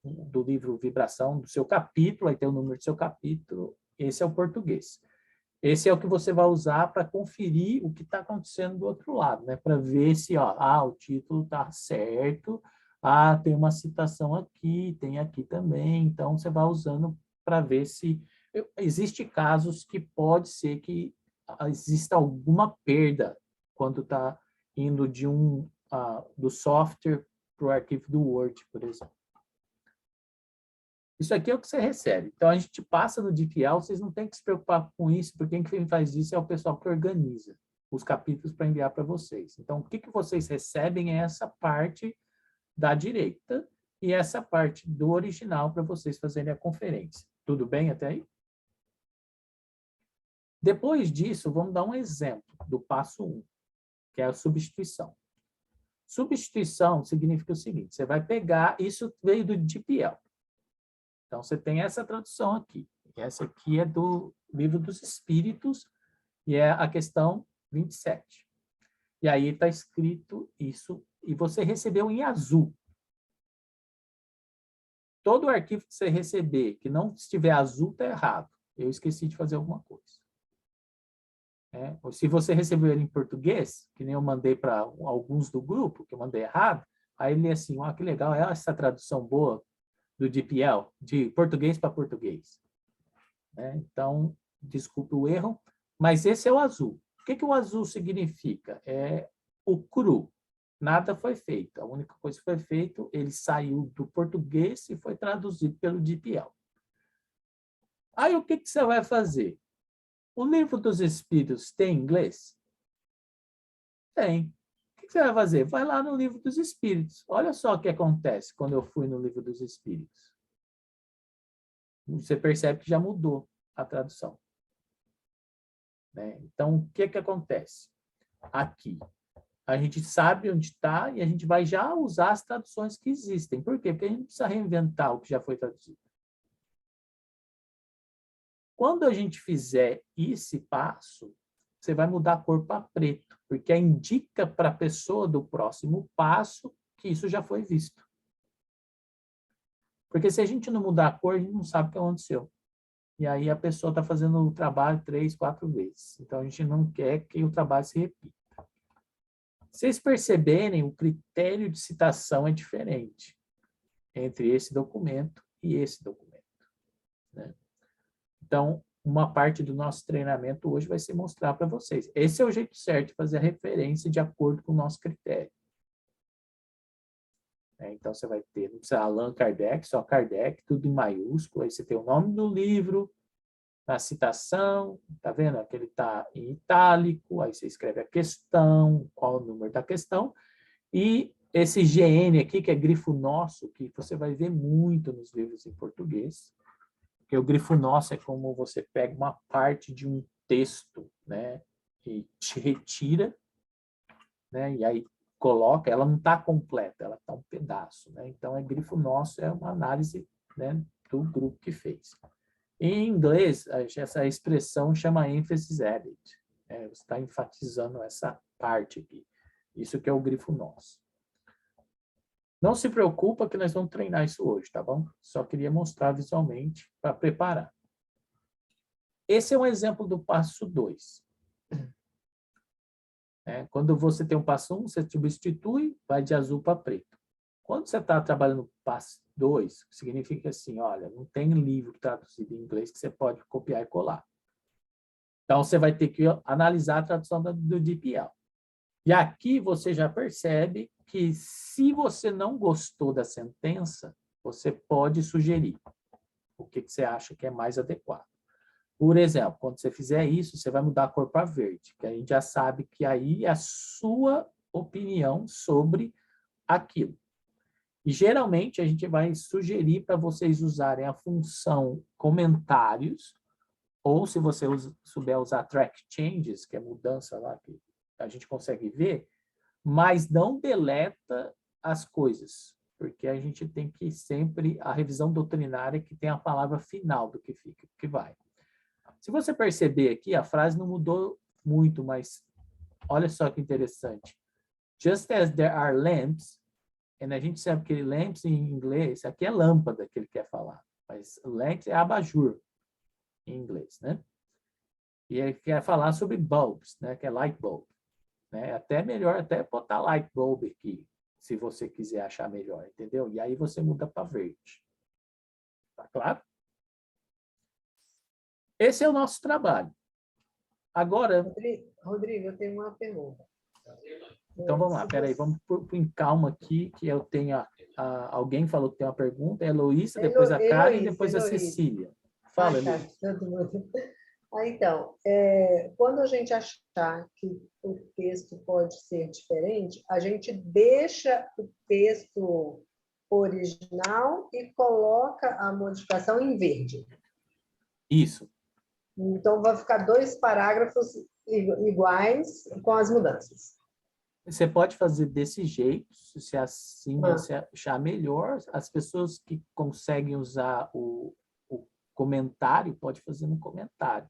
do livro Vibração, do seu capítulo, aí tem o número do seu capítulo, esse é o português. Esse é o que você vai usar para conferir o que está acontecendo do outro lado, né? Para ver se, o título está certo, tem uma citação aqui, tem aqui também, então você vai usando para ver se... Existem casos que pode ser que exista alguma perda quando está indo do software para o arquivo do Word, por exemplo. Isso aqui é o que você recebe. Então, a gente passa no DeepL, vocês não têm que se preocupar com isso, porque quem faz isso é o pessoal que organiza os capítulos para enviar para vocês. Então, o que vocês recebem é essa parte da direita e essa parte do original para vocês fazerem a conferência. Tudo bem até aí? Depois disso, vamos dar um exemplo do passo 1, que é a substituição. Substituição significa o seguinte, você vai pegar, isso veio do DeepL. Então, você tem essa tradução aqui. Essa aqui é do Livro dos Espíritos, e é a questão 27. E aí está escrito isso, e você recebeu em azul. Todo arquivo que você receber, que não estiver azul, está errado. Eu esqueci de fazer alguma coisa. Ou se você recebeu ele em português, que nem eu mandei para alguns do grupo, que eu mandei errado, aí ele é assim, que legal, é essa tradução boa do DeepL, de português para português. Então, desculpe o erro, mas esse é o azul. O que o azul significa? É o cru. Nada foi feito. A única coisa que foi feito, ele saiu do português e foi traduzido pelo DeepL. Aí, o que você vai fazer? O Livro dos Espíritos tem inglês? Tem. O que você vai fazer? Vai lá no Livro dos Espíritos. Olha só o que acontece quando eu fui no Livro dos Espíritos. Você percebe que já mudou a tradução. Então, o que acontece? Aqui, a gente sabe onde está e a gente vai já usar as traduções que existem. Por quê? Porque a gente não precisa reinventar o que já foi traduzido. Quando a gente fizer esse passo, você vai mudar a cor para preto, porque indica para a pessoa do próximo passo que isso já foi visto. Porque se a gente não mudar a cor, a gente não sabe o que aconteceu. E aí a pessoa está fazendo o trabalho 3, 4 vezes. Então, a gente não quer que o trabalho se repita. Vocês perceberem, o critério de citação é diferente entre esse documento e esse documento. Então, uma parte do nosso treinamento hoje vai ser mostrar para vocês. Esse é o jeito certo de fazer a referência de acordo com o nosso critério. Então, você vai ter, não precisa Allan Kardec, só Kardec, tudo em maiúsculo. Aí você tem o nome do livro, na citação, tá vendo? Aquele está em itálico, aí você escreve a questão, qual o número da questão, e esse GN aqui, que é grifo nosso, que você vai ver muito nos livros em português, porque o grifo nosso é como você pega uma parte de um texto, e te retira, e aí coloca, ela não está completa, ela está um pedaço, Então, grifo nosso é uma análise, do grupo que fez. Em inglês, essa expressão chama emphasis added. Você está enfatizando essa parte aqui. Isso que é o grifo nosso. Não se preocupa que nós vamos treinar isso hoje, tá bom? Só queria mostrar visualmente para preparar. Esse é um exemplo do passo 2. Quando você tem um passo 1, você substitui, vai de azul para preto. Quando você está trabalhando no passo 2, significa assim, olha, não tem livro traduzido em inglês que você pode copiar e colar. Então, você vai ter que analisar a tradução do DeepL. E aqui você já percebe que se você não gostou da sentença, você pode sugerir o que você acha que é mais adequado. Por exemplo, quando você fizer isso, você vai mudar a cor para verde, que a gente já sabe que aí é a sua opinião sobre aquilo. E, geralmente, a gente vai sugerir para vocês usarem a função comentários, ou se você souber usar track changes, que é mudança lá que a gente consegue ver, mas não deleta as coisas, porque a gente tem que sempre, a revisão doutrinária que tem a palavra final do que fica, que vai. Se você perceber aqui, a frase não mudou muito, mas olha só que interessante. Just as there are lamps, e a gente sabe que lamps em inglês, aqui é lâmpada que ele quer falar, mas lamps é abajur em inglês, né? E ele quer falar sobre bulbs, né? Que é light bulb. Né? Até melhor até botar light bulb aqui, se você quiser achar melhor, entendeu? E aí você muda para verde. Tá claro? Esse é o nosso trabalho. Agora... Rodrigo, eu tenho uma pergunta. Então, vamos lá, peraí, vamos em calma aqui, que eu tenho alguém falou que tem uma pergunta, é a Heloísa, depois a Karen e depois a Cecília. Fala, Heloísa. Então, quando a gente achar que o texto pode ser diferente, a gente deixa o texto original e coloca a modificação em verde. Isso. Então, vai ficar 2 parágrafos iguais com as mudanças. Você pode fazer desse jeito, se assim você achar melhor. As pessoas que conseguem usar o comentário, pode fazer no comentário.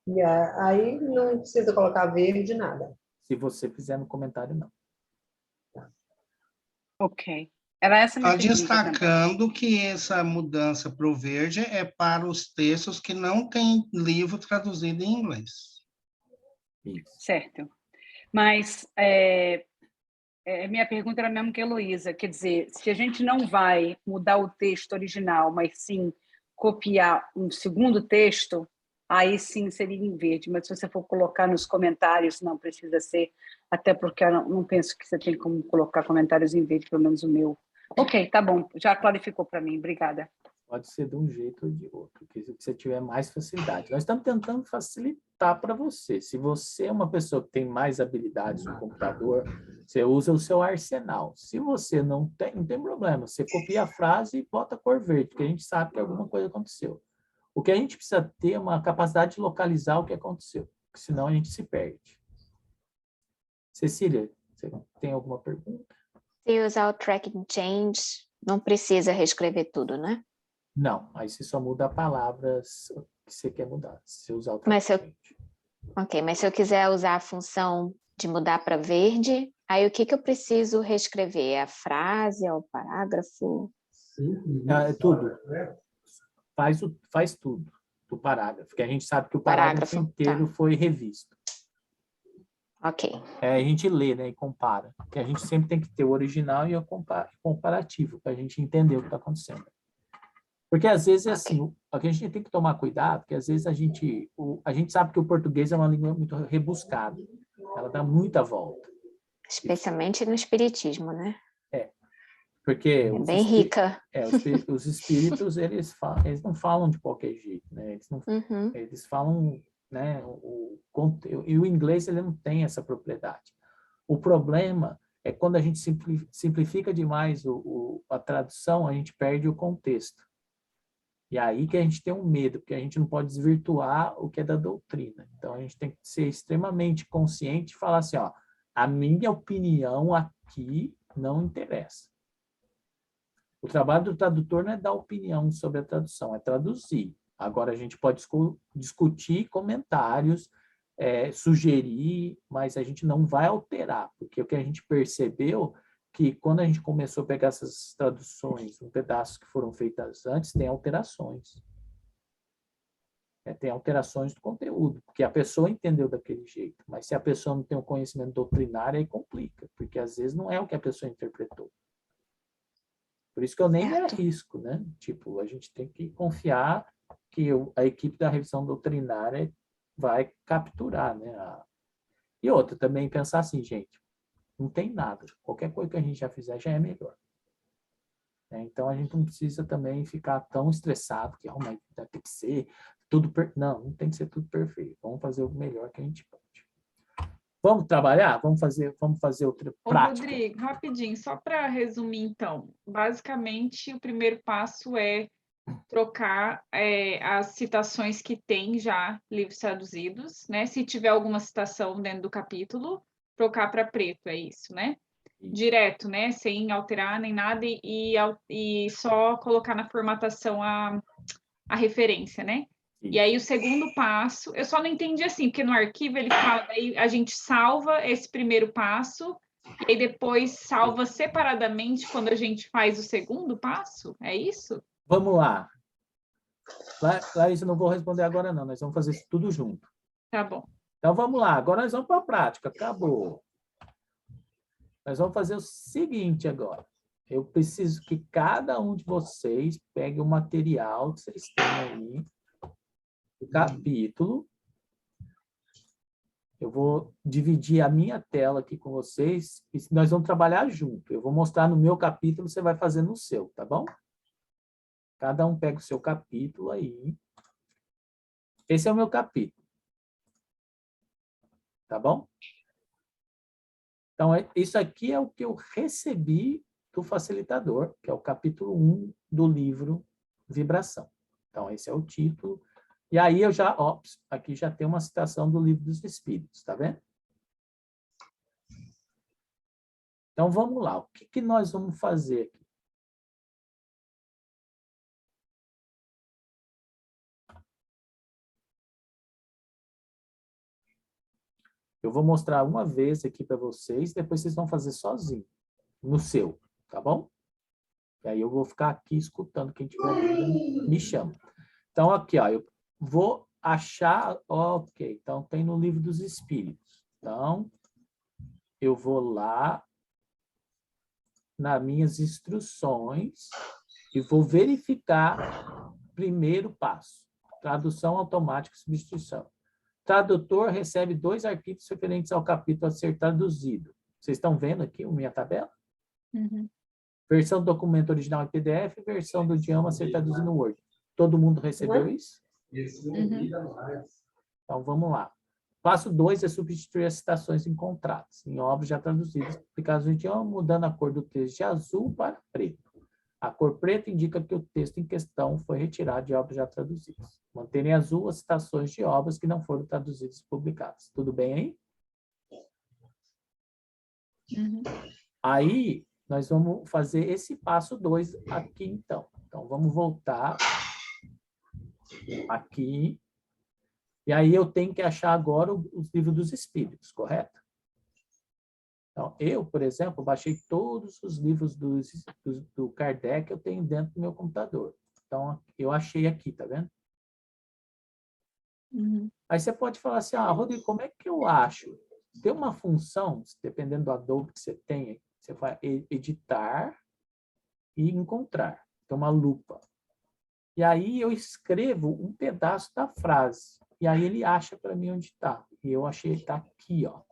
E aí não precisa colocar verde, nada. Se você fizer no comentário, não. Ok. Era essa a minha pergunta Destacando também. que essa mudança para o verde é para os textos que não têm livro traduzido em inglês. Isso. Certo. Mas minha pergunta era mesmo que a Heloísa, quer dizer, se a gente não vai mudar o texto original, mas sim copiar um segundo texto, aí sim seria em verde, mas se você for colocar nos comentários, não precisa ser, até porque eu não penso que você tem como colocar comentários em verde, pelo menos o meu. Ok, tá bom, já clarificou para mim, obrigada. Pode ser de um jeito ou de outro, que você tiver mais facilidade. Nós estamos tentando facilitar para você. Se você é uma pessoa que tem mais habilidades no computador, você usa o seu arsenal. Se você não tem problema. Você copia a frase e bota a cor verde, porque a gente sabe que alguma coisa aconteceu. O que a gente precisa ter é uma capacidade de localizar o que aconteceu, porque senão a gente se perde. Cecília, você tem alguma pergunta? Se usar o tracking change, não precisa reescrever tudo, né? Não, aí você só muda palavras que você quer mudar. Se usar o Mas tracking change. Ok, mas se eu quiser usar a função de mudar para verde, aí o que eu preciso reescrever? É a frase, é o parágrafo? É tudo. Faz tudo do parágrafo, porque a gente sabe que o parágrafo inteiro foi revisto. Ok. A gente lê, né, e compara. Porque a gente sempre tem que ter o original e o comparativo, para a gente entender o que está acontecendo. Porque, às vezes, é assim, o que a gente tem que tomar cuidado, porque, às vezes, a gente sabe que o português é uma língua muito rebuscada. Ela dá muita volta. Especialmente no espiritismo, né? Porque bem rica. Os espíritos, eles não falam de qualquer jeito, né? Eles falam, né? E o inglês, ele não tem essa propriedade. O problema é quando a gente simplifica demais a tradução, a gente perde o contexto. E aí que a gente tem um medo, porque a gente não pode desvirtuar o que é da doutrina. Então, a gente tem que ser extremamente consciente e falar assim, ó, a minha opinião aqui não interessa. O trabalho do tradutor não é dar opinião sobre a tradução, é traduzir. Agora, a gente pode discutir comentários, sugerir, mas a gente não vai alterar, porque o que a gente percebeu que quando a gente começou a pegar essas traduções, um pedaço que foram feitas antes, tem alterações. Tem alterações do conteúdo, porque a pessoa entendeu daquele jeito, mas se a pessoa não tem um conhecimento doutrinário, aí complica, porque às vezes não é o que a pessoa interpretou. Por isso que eu nem me Certo. arrisco, né? Tipo, a gente tem que confiar que a equipe da revisão doutrinária vai capturar, né? E outra, também pensar assim, gente, não tem nada. Qualquer coisa que a gente já fizer já é melhor. Né? Então, a gente não precisa também ficar tão estressado que mas tem que ser tudo... Não, não tem que ser tudo perfeito. Vamos fazer o melhor que a gente pode. Vamos trabalhar? Vamos fazer outra Ô, prática? Rodrigo, rapidinho, só para resumir, então. Basicamente, o primeiro passo é trocar as citações que tem já livros traduzidos, né? Se tiver alguma citação dentro do capítulo, trocar para preto, é isso, né? Direto, né? Sem alterar nem nada e só colocar na formatação a referência, né? E aí o segundo passo, eu só não entendi assim, porque no arquivo ele fala, aí a gente salva esse primeiro passo e aí depois salva separadamente quando a gente faz o segundo passo, é isso? Vamos lá. Larissa, não vou responder agora, não. Nós vamos fazer isso tudo junto. Tá bom. Então, vamos lá. Agora nós vamos para a prática. Acabou. Nós vamos fazer o seguinte agora. Eu preciso que cada um de vocês pegue o material que vocês têm aí, o capítulo. Eu vou dividir a minha tela aqui com vocês e nós vamos trabalhar junto. Eu vou mostrar no meu capítulo, você vai fazer no seu, tá bom? Cada um pega o seu capítulo aí. Esse é o meu capítulo. Tá bom? Então, isso aqui é o que eu recebi do facilitador, que é o capítulo 1 do livro Vibração. Então, esse é o título. E aí eu já, aqui já tem uma citação do Livro dos Espíritos, tá vendo? Então, vamos lá. O que nós vamos fazer aqui? Eu vou mostrar uma vez aqui para vocês, depois vocês vão fazer sozinho, no seu, tá bom? E aí eu vou ficar aqui escutando, quem tiver dúvida, me chama. Então, aqui, ó, eu vou achar, ok, então tem no Livro dos Espíritos. Então, eu vou lá nas minhas instruções e vou verificar primeiro passo, tradução automática e substituição. Tradutor recebe 2 arquivos referentes ao capítulo a ser traduzido. Vocês estão vendo aqui a minha tabela? Uhum. Versão do documento original em PDF, versão do idioma a ser traduzido no Word. Todo mundo recebeu isso? Uhum. Então, vamos lá. Passo 2 é substituir as citações encontradas em obras já traduzidas, publicadas no idioma, mudando a cor do texto de azul para preto. A cor preta indica que o texto em questão foi retirado de obras já traduzidas. Manter em azul as citações de obras que não foram traduzidas e publicadas. Tudo bem aí? Uhum. Aí, nós vamos fazer esse passo 2 aqui, então. Então, vamos voltar aqui. E aí, eu tenho que achar agora os livros dos Espíritos, correto? Então, eu, por exemplo, baixei todos os livros do Kardec que eu tenho dentro do meu computador. Então, eu achei aqui, tá vendo? Uhum. Aí você pode falar assim, Rodrigo, como é que eu acho? Tem uma função, dependendo do Adobe que você tem, você vai editar e encontrar. Tem uma lupa. E aí eu escrevo um pedaço da frase. E aí ele acha para mim onde está. E eu achei que está aqui, ó.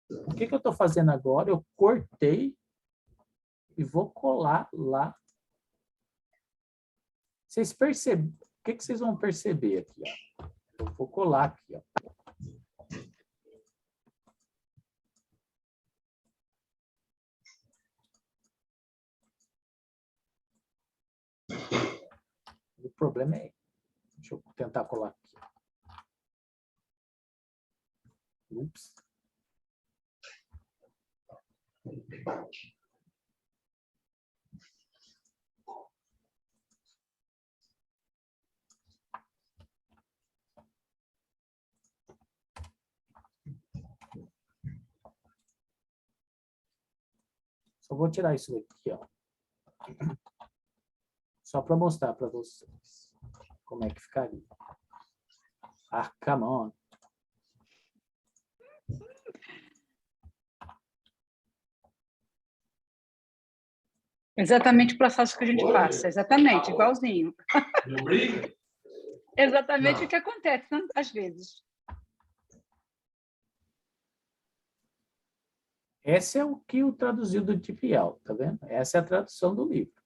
O que eu estou fazendo agora? Eu cortei e vou colar lá. Vocês percebem? O que vocês vão perceber aqui? Ó? Eu vou colar aqui. Ó. O problema é... Deixa eu tentar colar aqui. Ups. Só vou tirar isso daqui, ó. Só para mostrar para vocês como é que ficaria. Come on. Exatamente o processo que a gente passa, exatamente, igualzinho. Exatamente o que acontece, né? Às vezes. Esse é o que o traduziu do TPL, tá vendo? Essa é a tradução do livro.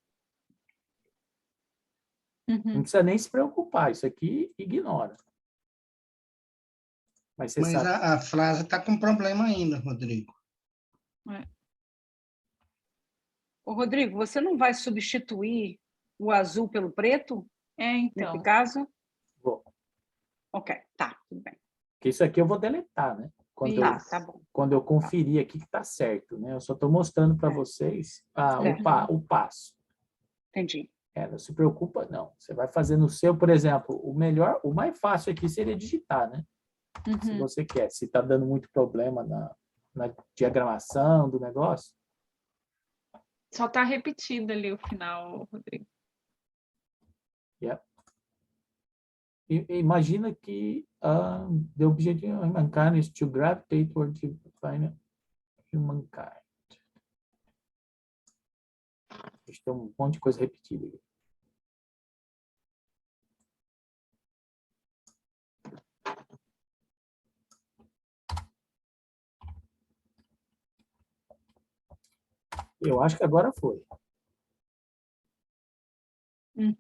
Não precisa nem se preocupar, isso aqui ignora. Mas você Mas sabe. a frase está com problema ainda, Rodrigo. Ô, Rodrigo, você não vai substituir o azul pelo preto, Então. nesse caso? Vou. Ok, tá, tudo bem. Porque isso aqui eu vou deletar, né? Tá bom. Quando eu conferir aqui que está certo, né? Eu só estou mostrando para vocês o passo. Entendi. Não se preocupa, não. Você vai fazer no seu, por exemplo, o mais fácil aqui seria digitar, né? Se você quer. Se está dando muito problema na diagramação do negócio. Só está repetido ali o final, Rodrigo. Yeah. Imagina que the objective of mankind is to gravitate toward divine humankind. Tem um monte de coisa repetida aqui. Eu acho que agora foi. O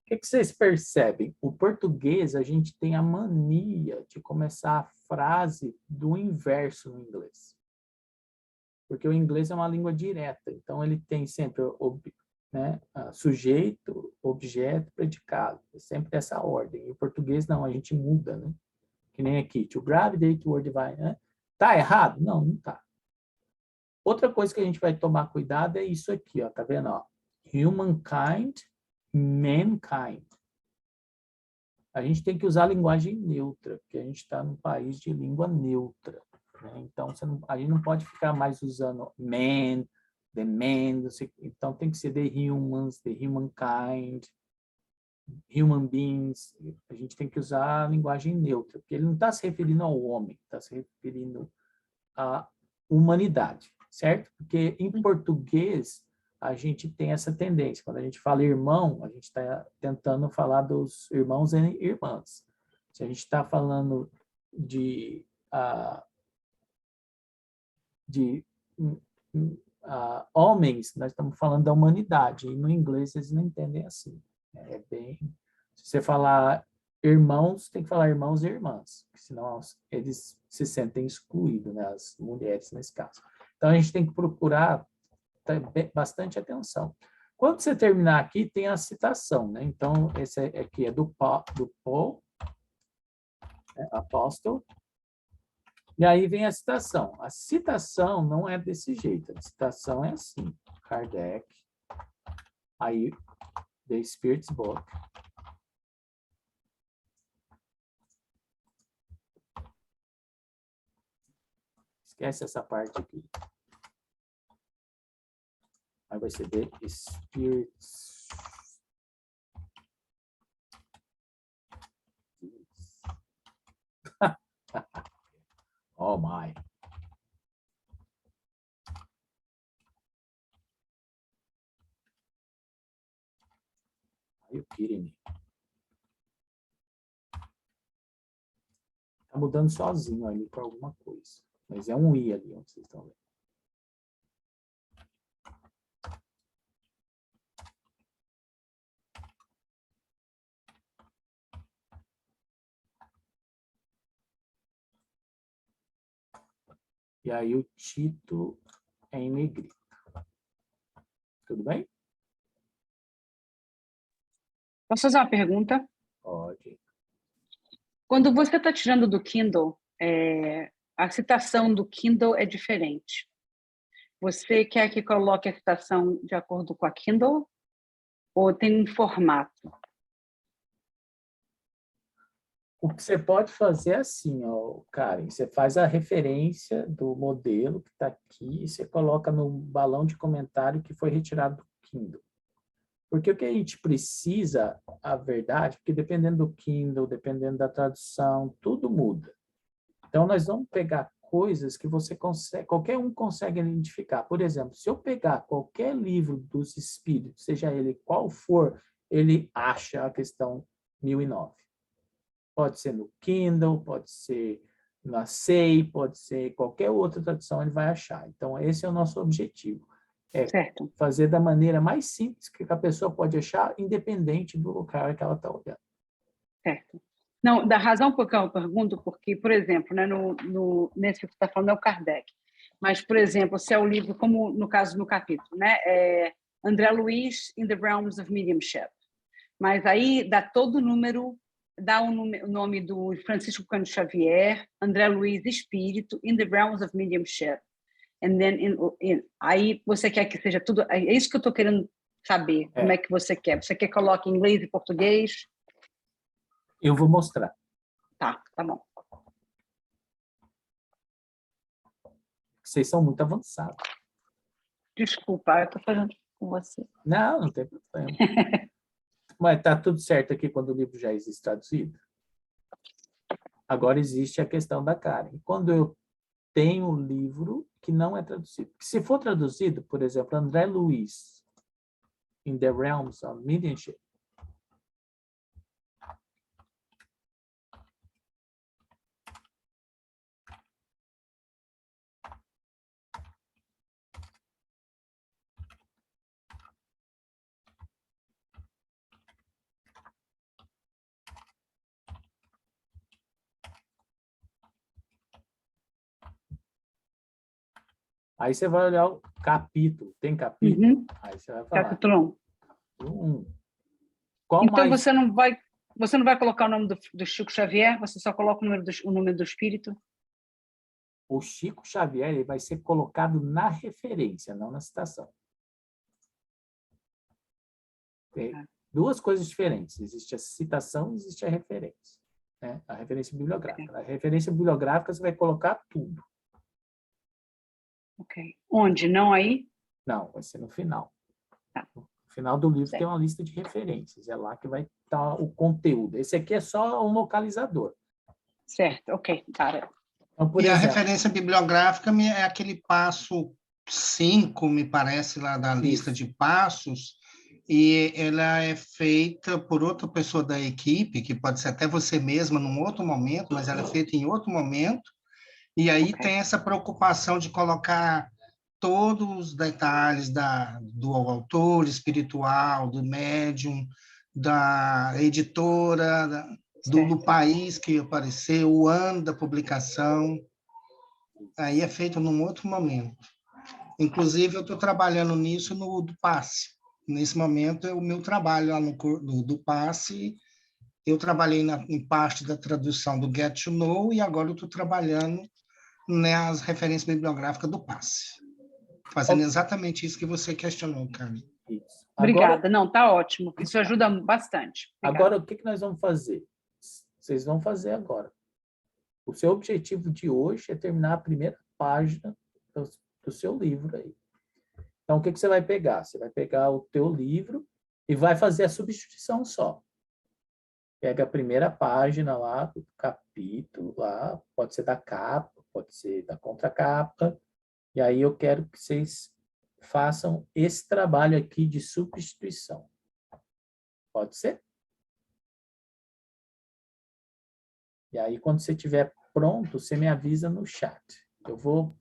que vocês percebem? O português, a gente tem a mania de começar a frase do inverso no inglês. Porque o inglês é uma língua direta, então ele tem sempre sujeito, objeto, predicado. É sempre essa ordem. E o português não, a gente muda, né? Que nem aqui, to gravitate toward divine. Né? Tá errado? Não, não tá. Outra coisa que a gente vai tomar cuidado é isso aqui, ó, tá vendo? Ó? Humankind, mankind. A gente tem que usar a linguagem neutra, porque a gente está num país de língua neutra. Né? Então, a gente não pode ficar mais usando man, the man, então tem que ser the humans, the humankind, human beings. A gente tem que usar a linguagem neutra, porque ele não está se referindo ao homem, está se referindo à humanidade, certo? Porque em português a gente tem essa tendência. Quando a gente fala irmão, a gente está tentando falar dos irmãos e irmãs. Se a gente está falando de homens, nós estamos falando da humanidade. E no inglês eles não entendem assim. Se você falar irmãos, tem que falar irmãos e irmãs, senão eles se sentem excluídos, né? As mulheres nesse caso. Então a gente tem que procurar bastante atenção. Quando você terminar aqui, tem a citação, né? Então, esse aqui é do Paul, né? Apóstolo. E aí vem a citação. A citação não é desse jeito. A citação é assim. Kardec. Aí, The Spirit's Book. Esquece essa parte aqui. Aí vai ser The Spirit's. Oh my. Are you kidding me? Tá mudando sozinho ali para alguma coisa. Mas é um I ali, onde vocês estão vendo. E aí o título é em negrito. Tudo bem? Posso fazer uma pergunta? Pode. Quando você está tirando do Kindle, a citação do Kindle é diferente. Você quer que coloque a citação de acordo com a Kindle? Ou tem um formato? O que você pode fazer é assim, ó, Karen, você faz a referência do modelo que está aqui e você coloca no balão de comentário que foi retirado do Kindle. Porque o que a gente precisa, a verdade, porque dependendo do Kindle, dependendo da tradução, tudo muda. Então, nós vamos pegar coisas que você consegue, qualquer um consegue identificar. Por exemplo, se eu pegar qualquer livro dos espíritos, seja ele qual for, ele acha a questão 1009. Pode ser no Kindle, pode ser na SEI, pode ser qualquer outra tradução, ele vai achar. Então, esse é o nosso objetivo. É Certo. fazer da maneira mais simples que a pessoa pode achar, independente do lugar que ela está olhando. Certo. Não, da razão por que eu pergunto, porque, por exemplo, né, nesse que você está falando é o Kardec, mas, por exemplo, se é o livro, como no caso no capítulo, né, André Luiz in the Realms of Mediumship, mas aí dá todo o número, dá o nome do Francisco Cândido Xavier, André Luiz Espírito in the Realms of Mediumship, and then aí você quer que seja tudo, é isso que eu estou querendo saber, como é que você quer que coloque em inglês e português? Eu vou mostrar. Tá bom. Vocês são muito avançados. Desculpa, eu estou fazendo com você. Não tem problema. Mas está tudo certo aqui quando o livro já existe traduzido? Agora existe a questão da Karen. Quando eu tenho um livro que não é traduzido. Se for traduzido, por exemplo, André Luiz, in the Realms of Mediumship, aí você vai olhar o capítulo. Tem capítulo? Uhum. Aí você vai falar. Capítulo 1. Qual então mais? você não vai colocar o nome do Chico Xavier, você só coloca o nome do espírito? O Chico Xavier ele vai ser colocado na referência, não na citação. Tem duas coisas diferentes. Existe a citação e existe a referência. Né? A referência bibliográfica. A referência bibliográfica você vai colocar tudo. Ok. Onde? Não aí? Não, vai ser no final. Tá. No final do livro Certo. tem uma lista de referências. É lá que vai estar o conteúdo. Esse aqui é só um localizador. Certo, ok. Para. Então, por E a exemplo, referência bibliográfica é aquele passo 5, me parece, lá da lista Isso. de passos, e ela é feita por outra pessoa da equipe, que pode ser até você mesma num outro momento, mas ela é feita em outro momento, e aí Ok. tem essa preocupação de colocar todos os detalhes do autor espiritual, do médium, da editora, do país que apareceu, o ano da publicação. Aí é feito num outro momento. Inclusive, eu estou trabalhando nisso no do Passe. Nesse momento, é o meu trabalho lá do Passe. Eu trabalhei em parte da tradução do Get to Know e agora eu estou trabalhando nas referências bibliográficas do Passe. Fazendo exatamente isso que você questionou, Carmen. isso. Obrigada. Não, tá ótimo. Isso ajuda bastante. Obrigada. Agora, o que nós vamos fazer? Vocês vão fazer agora. O seu objetivo de hoje é terminar a primeira página do seu livro aí. Então, o que você vai pegar? Você vai pegar o teu livro e vai fazer a substituição só. Pega a primeira página lá do capítulo, lá, pode ser da capa, pode ser da contracapa, e aí eu quero que vocês façam esse trabalho aqui de substituição. Pode ser? E aí, quando você estiver pronto, você me avisa no chat. Eu vou...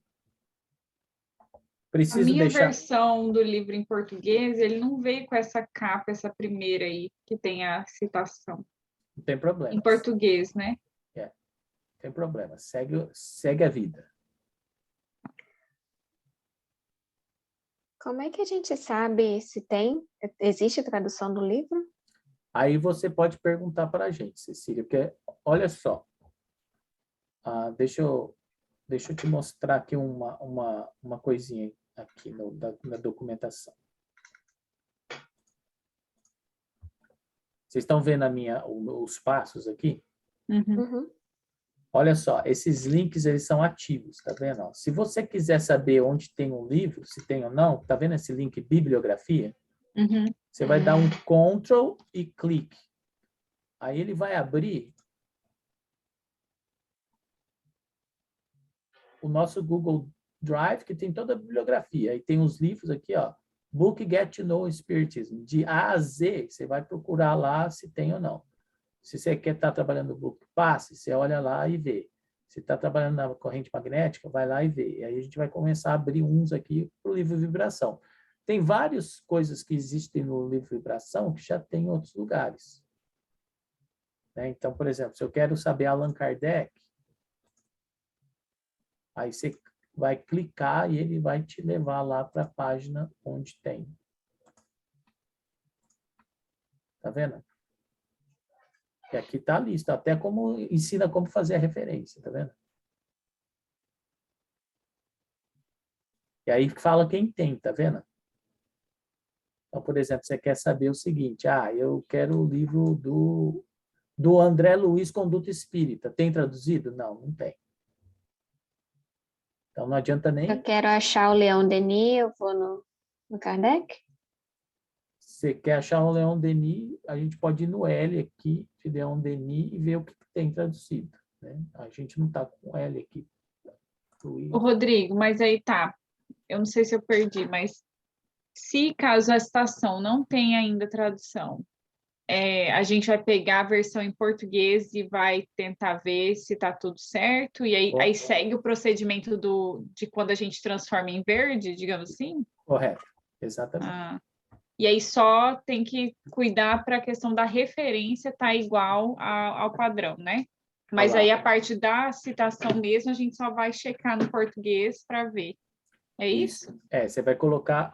A minha versão do livro em português, ele não veio com essa capa, essa primeira aí, que tem a citação. Não tem problema. Em português, né? Não tem problema. Segue a vida. Como é que a gente sabe se existe tradução do livro? Aí você pode perguntar para a gente, Cecília, porque olha só, deixa eu te mostrar aqui uma coisinha aqui na documentação. Vocês estão vendo os passos aqui? Uhum. Olha só, esses links eles são ativos, tá vendo? Se você quiser saber onde tem um livro, se tem ou não, tá vendo esse link bibliografia? Uhum. Você vai dar um Ctrl e clique. Aí ele vai abrir o nosso Google Drive, que tem toda a bibliografia. Aí tem os livros aqui, ó. Book Get to Know Spiritism. De A a Z, você vai procurar lá se tem ou não. Se você quer estar trabalhando no Book Pass, você olha lá e vê. Se está trabalhando na corrente magnética, vai lá e vê. E aí a gente vai começar a abrir uns aqui para o livro Vibração. Tem várias coisas que existem no livro Vibração que já tem em outros lugares. Né? Então, por exemplo, se eu quero saber Allan Kardec, aí você vai clicar e ele vai te levar lá para a página onde tem. Tá vendo? E aqui está a lista, até como ensina como fazer a referência, tá vendo? E aí fala quem tem, tá vendo? Então, por exemplo, você quer saber o seguinte, eu quero o livro do André Luiz Conduta Espírita. Tem traduzido? Não, não tem. Então, não adianta nem... Eu quero achar o Leon Denis, eu vou no Kardec? Você quer achar o Leon Denis, a gente pode ir no L aqui, de Leon Denis, e ver o que tem traduzido. Né? A gente não está com L aqui. O Rodrigo, mas aí tá. Eu não sei se eu perdi, mas se caso a citação não tenha ainda tradução, a gente vai pegar a versão em português e vai tentar ver se está tudo certo, e aí segue o procedimento de quando a gente transforma em verde, digamos assim? Correto, exatamente. E aí só tem que cuidar para a questão da referência estar igual ao padrão, né? Mas aí a parte da citação mesmo, a gente só vai checar no português para ver. É isso? Você vai colocar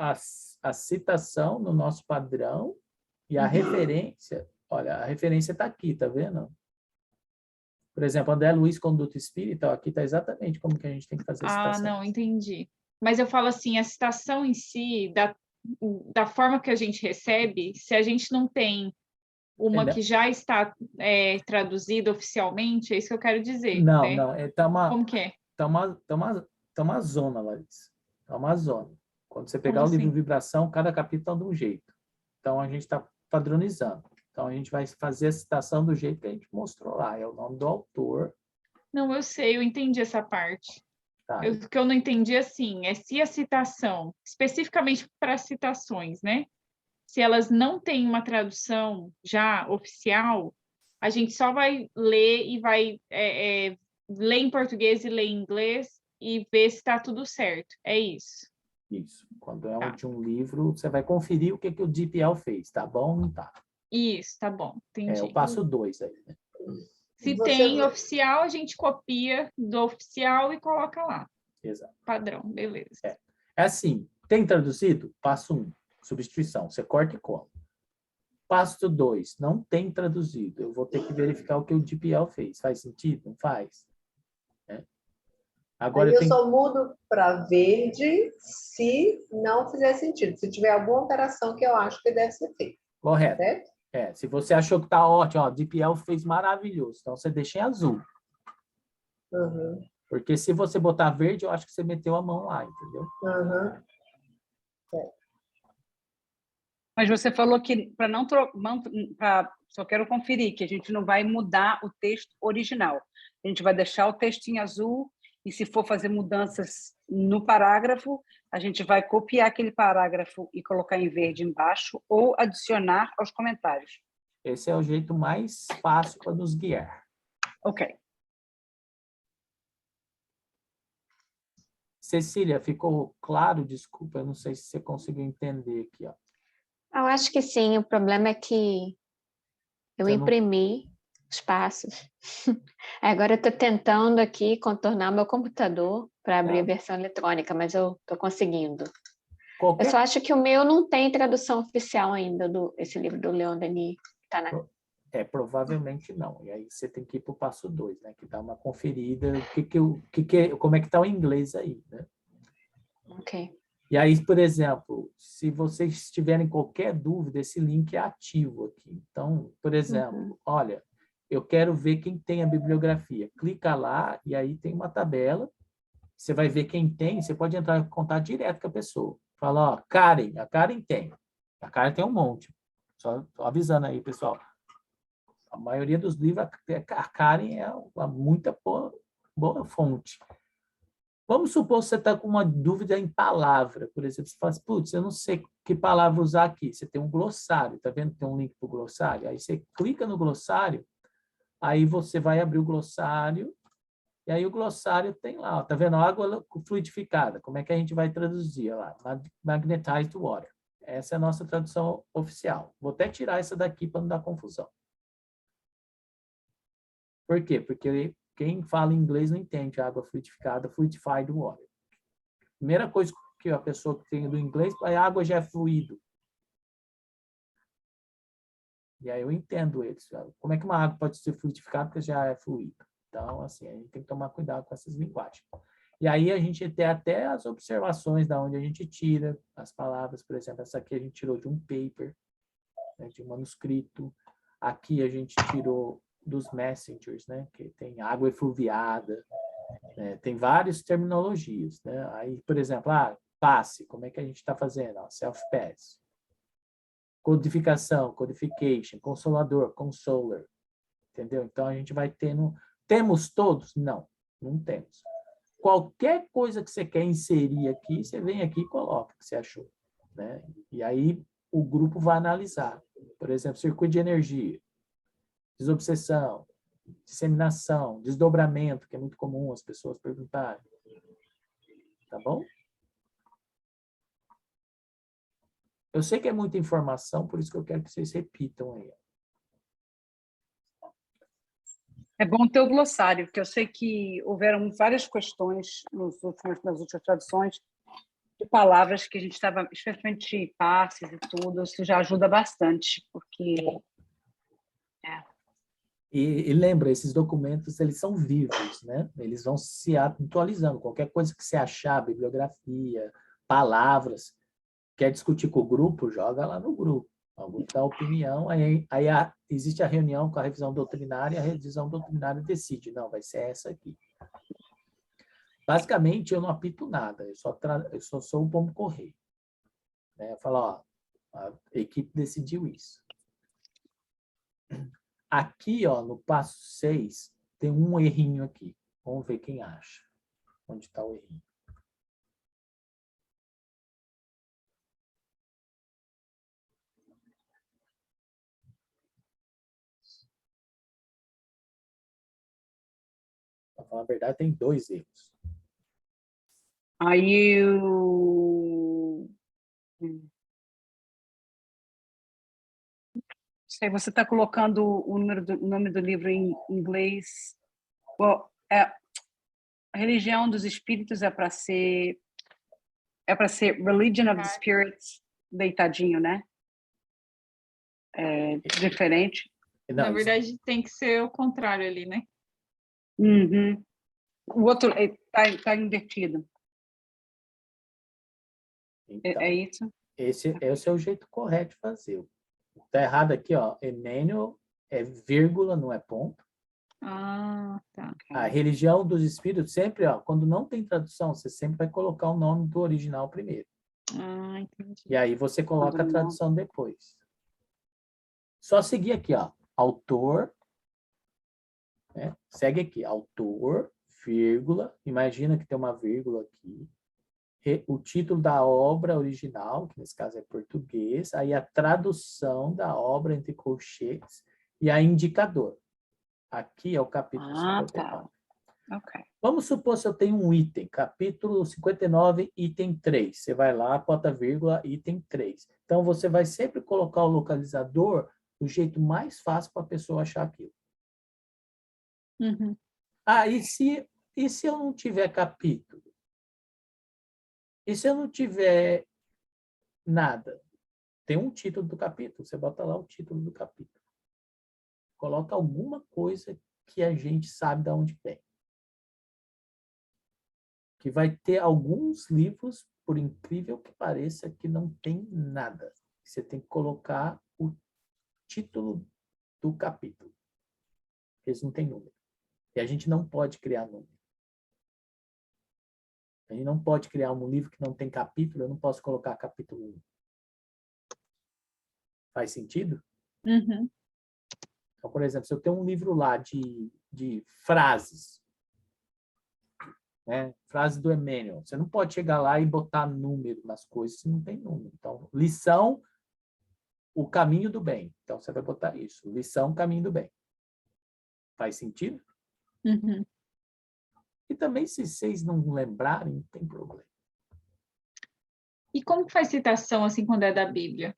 a citação no nosso padrão e a referência, olha, a referência está aqui, tá vendo? Por exemplo, André Luiz Conduta Espírita, ó, aqui está exatamente como que a gente tem que fazer a citação. Não, entendi. Mas eu falo assim, a citação em si, da forma que a gente recebe, se a gente não tem uma que já está traduzida oficialmente, é isso que eu quero dizer. Não, né? não. Como que é? Tá uma zona, Larissa. Tá uma zona. Quando você pegar Como o livro assim? Vibração, cada capítulo é de um jeito. Então, a gente está padronizando. Então, a gente vai fazer a citação do jeito que a gente mostrou lá. É o nome do autor. Não, eu sei, eu entendi essa parte. Tá. O que eu não entendi, assim, é se a citação, especificamente para citações, né? Se elas não têm uma tradução já oficial, a gente só vai ler e vai ler em português e ler em inglês e ver se está tudo certo. É isso. Isso. Quando é de um livro, você vai conferir o que o DPL fez. Tá bom ou não tá? Isso, tá bom. Entendi. É o passo 2 aí, né? Se tem oficial, a gente copia do oficial e coloca lá. Exato. Padrão, beleza. É assim, tem traduzido? Passo 1, substituição. Você corta e cola. Passo 2, não tem traduzido. Eu vou ter que verificar o que o DPL fez. Faz sentido? Não faz? Agora aí eu só mudo para verde se não fizer sentido. Se tiver alguma alteração que eu acho que deve ser feita. Correto. Certo? Se você achou que está ótimo, ó, DPL fez maravilhoso. Então, você deixa em azul. Uhum. Porque se você botar verde, eu acho que você meteu a mão lá, entendeu? Uhum. Mas você falou que só quero conferir que a gente não vai mudar o texto original. A gente vai deixar o texto em azul e se for fazer mudanças no parágrafo, a gente vai copiar aquele parágrafo e colocar em verde embaixo ou adicionar aos comentários. Esse é o jeito mais fácil para nos guiar. Ok. Cecília, ficou claro? Desculpa, eu não sei se você conseguiu entender aqui, ó. Eu acho que sim, o problema é que eu imprimi os passos. Agora eu estou tentando aqui contornar meu computador para abrir a versão eletrônica, mas eu estou conseguindo. Eu só acho que o meu não tem tradução oficial ainda, esse livro do Leon Denis. Tá na... Provavelmente não. E aí você tem que ir para o passo 2, né? Que dá uma conferida, como é que está o inglês aí, né? Ok. E aí, por exemplo, se vocês tiverem qualquer dúvida, esse link é ativo aqui. Então, por exemplo, olha, eu quero ver quem tem a bibliografia. Clica lá e aí tem uma tabela. Você vai ver quem tem, você pode entrar em contato direto com a pessoa. Fala, ó, Karen, a Karen tem. A Karen tem um monte. Só avisando aí, pessoal. A maioria dos livros, a Karen é uma muita boa fonte. Vamos supor que você está com uma dúvida em palavra, por exemplo, você fala assim, putz, eu não sei que palavra usar aqui. Você tem um glossário, tá vendo? Tem um link para o glossário. Aí você clica no glossário, aí você vai abrir o glossário, e aí o glossário tem lá, ó, tá vendo? Água fluidificada. Como é que a gente vai traduzir lá? Magnetized water. Essa é a nossa tradução oficial. Vou até tirar essa daqui para não dar confusão. Por quê? Porque quem fala inglês não entende água fluidificada, fluidified water. Primeira coisa que a pessoa que tem do inglês, a água já é fluido. E aí eu entendo eles. Como é que uma água pode ser fluidificada porque já é fluido? Então, assim, a gente tem que tomar cuidado com essas linguagens. E aí a gente tem até as observações da onde a gente tira as palavras. Por exemplo, essa aqui a gente tirou de um paper, né, de um manuscrito. Aqui a gente tirou dos messengers, né, que tem água efluviada, né, tem várias terminologias, né? Aí, por exemplo, passe, como é que a gente está fazendo? Self-pass. Codificação, codification, consolador, consoler, entendeu? Então a gente vai tendo. Temos todos? Não, não temos. Qualquer coisa que você quer inserir aqui, você vem aqui e coloca o que você achou, né? E aí o grupo vai analisar. Por exemplo, circuito de energia, desobsessão, disseminação, desdobramento, que é muito comum as pessoas perguntarem. Tá bom? Eu sei que é muita informação, por isso que eu quero que vocês repitam aí. É bom ter o glossário, porque eu sei que houveram várias questões nas últimas traduções de palavras que a gente estava, especialmente passes e tudo, isso já ajuda bastante, porque... E lembra, esses documentos, eles são vivos, né? Eles vão se atualizando. Qualquer coisa que você achar, bibliografia, palavras, quer discutir com o grupo, joga lá no grupo. O grupo dá opinião, existe a reunião com a revisão doutrinária, a revisão doutrinária decide, não, vai ser essa aqui. Basicamente, eu não apito nada, eu só sou o pombo correio. Né? Eu falo, ó, a equipe decidiu isso. Aqui, ó, no passo 6, tem um errinho aqui. Vamos ver quem acha. Onde está o errinho? Para falar a verdade, tem 2 erros. Aí o... Sei, você está colocando o nome do livro em inglês. Well, a religião dos espíritos é para ser Religion of the Spirits deitadinho, né? É diferente. Não, Na verdade, tem que ser o contrário ali, né? Uhum. O outro está invertido. então, É isso? esse é o jeito correto de fazer. Está errado aqui, ó. Emmanuel é vírgula, não é ponto. Ah, tá. A religião dos espíritos, sempre, ó, quando não tem tradução, você sempre vai colocar o nome do original primeiro. Ah, entendi. E aí você coloca a tradução depois. Só seguir aqui, ó. Autor, né? Segue aqui, autor, vírgula, imagina que tem uma vírgula aqui. O título da obra original, que nesse caso é português, aí a tradução da obra entre colchetes e a indicador. Aqui é o capítulo 59. Tá. Ok. Vamos supor se eu tenho um item, capítulo 59, item 3. Você vai lá, bota vírgula, item 3. Então, você vai sempre colocar o localizador do jeito mais fácil para a pessoa achar aquilo. Uhum. E se eu não tiver capítulo? E se eu não tiver nada? Tem um título do capítulo, você bota lá o título do capítulo. Coloca alguma coisa que a gente sabe de onde vem. Que vai ter alguns livros, por incrível que pareça, que não tem nada. Você tem que colocar o título do capítulo. Eles não têm número. E a gente não pode criar número. A gente não pode criar um livro que não tem capítulo, eu não posso colocar capítulo 1. Faz sentido? Uhum. Então, por exemplo, se eu tenho um livro lá de frases, né? Frase do Emmanuel. Você não pode chegar lá e botar número nas coisas se não tem número. Então, lição, o caminho do bem. Então, você vai botar isso. Lição, caminho do bem. Faz sentido? Uhum. E também, se vocês não lembrarem, não tem problema. E como que faz citação, assim, quando é da Bíblia?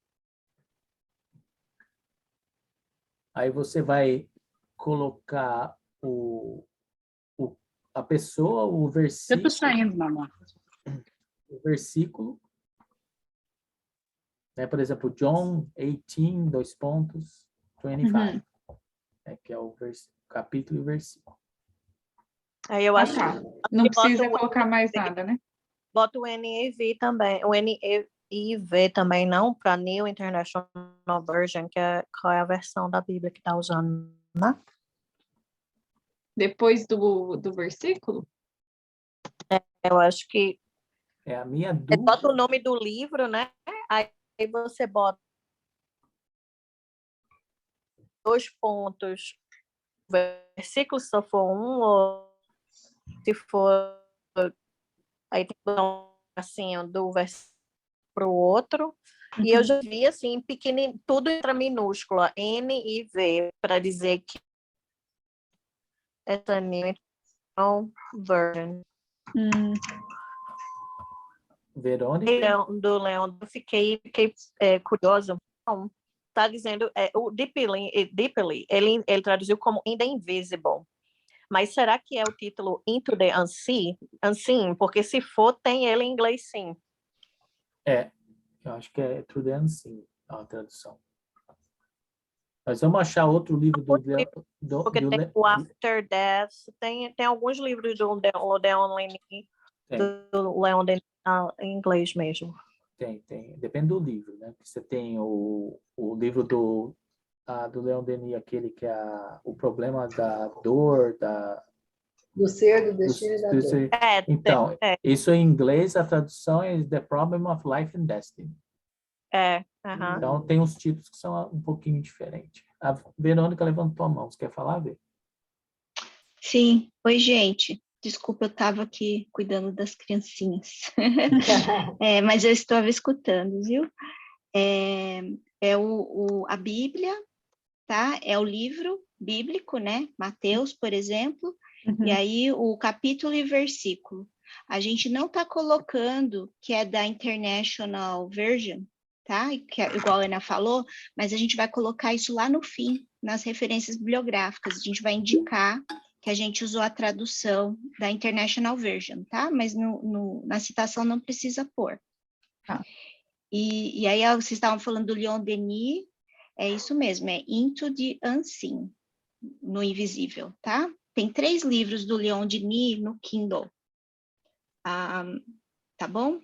Aí você vai colocar a pessoa, o Eu tô versículo, saindo, mamãe. né? Por exemplo, John 18, 25, Uhum. né? Que é o capítulo e versículo. Aí eu Ah, acho tá. que Não bota precisa o colocar mais nada, né? bota o NIV também, o NIV também não, para New International Version, qual é a versão da Bíblia que está usando, né? Depois do versículo? Eu acho que É a minha bota dúvida. o nome do livro, né? Aí você bota 2 pontos, versículo, se for um, ou se for, aí tem assim, do versículo para o outro. E eu já vi assim, pequenininho, tudo em minúscula, N e V, para dizer que essa New International Version. Verônica? Do Leão, eu fiquei curiosa. Não, tá dizendo, o Deeply, ele traduziu como In the Invisible. Mas será que é o título Into the Unseen? Porque se for, tem ele em inglês, sim. Eu acho que é Through the Unseen, a tradução. Mas vamos achar outro livro Porque tem o After Death, tem alguns livros do Leon Denis, do Leon Denis em inglês mesmo. Tem. Depende do livro, né? Você tem o livro do Leon Denis, aquele que é o problema da dor, Do ser, do destino e da dor. Então, isso em inglês, a tradução é The Problem of Life and Destiny. Então, tem uns títulos que são um pouquinho diferentes. A Verônica levantou a mão. Você quer falar, Vê? Sim. Oi, gente. Desculpa, eu estava aqui cuidando das criancinhas. Mas eu estava escutando, viu? A Bíblia, tá? É o livro bíblico, né? Mateus, por exemplo. E aí o capítulo e versículo. A gente não está colocando que é da International Version, tá? Que é, igual a Ana falou, mas a gente vai colocar isso lá no fim, nas referências bibliográficas. A gente vai indicar que a gente usou a tradução da International Version, tá? Mas na citação não precisa pôr. Tá. E aí vocês estavam falando do Leon Denis, é isso mesmo, é Into the Unseen, no invisível, tá? Tem 3 livros do Leon Denis no Kindle. Tá bom?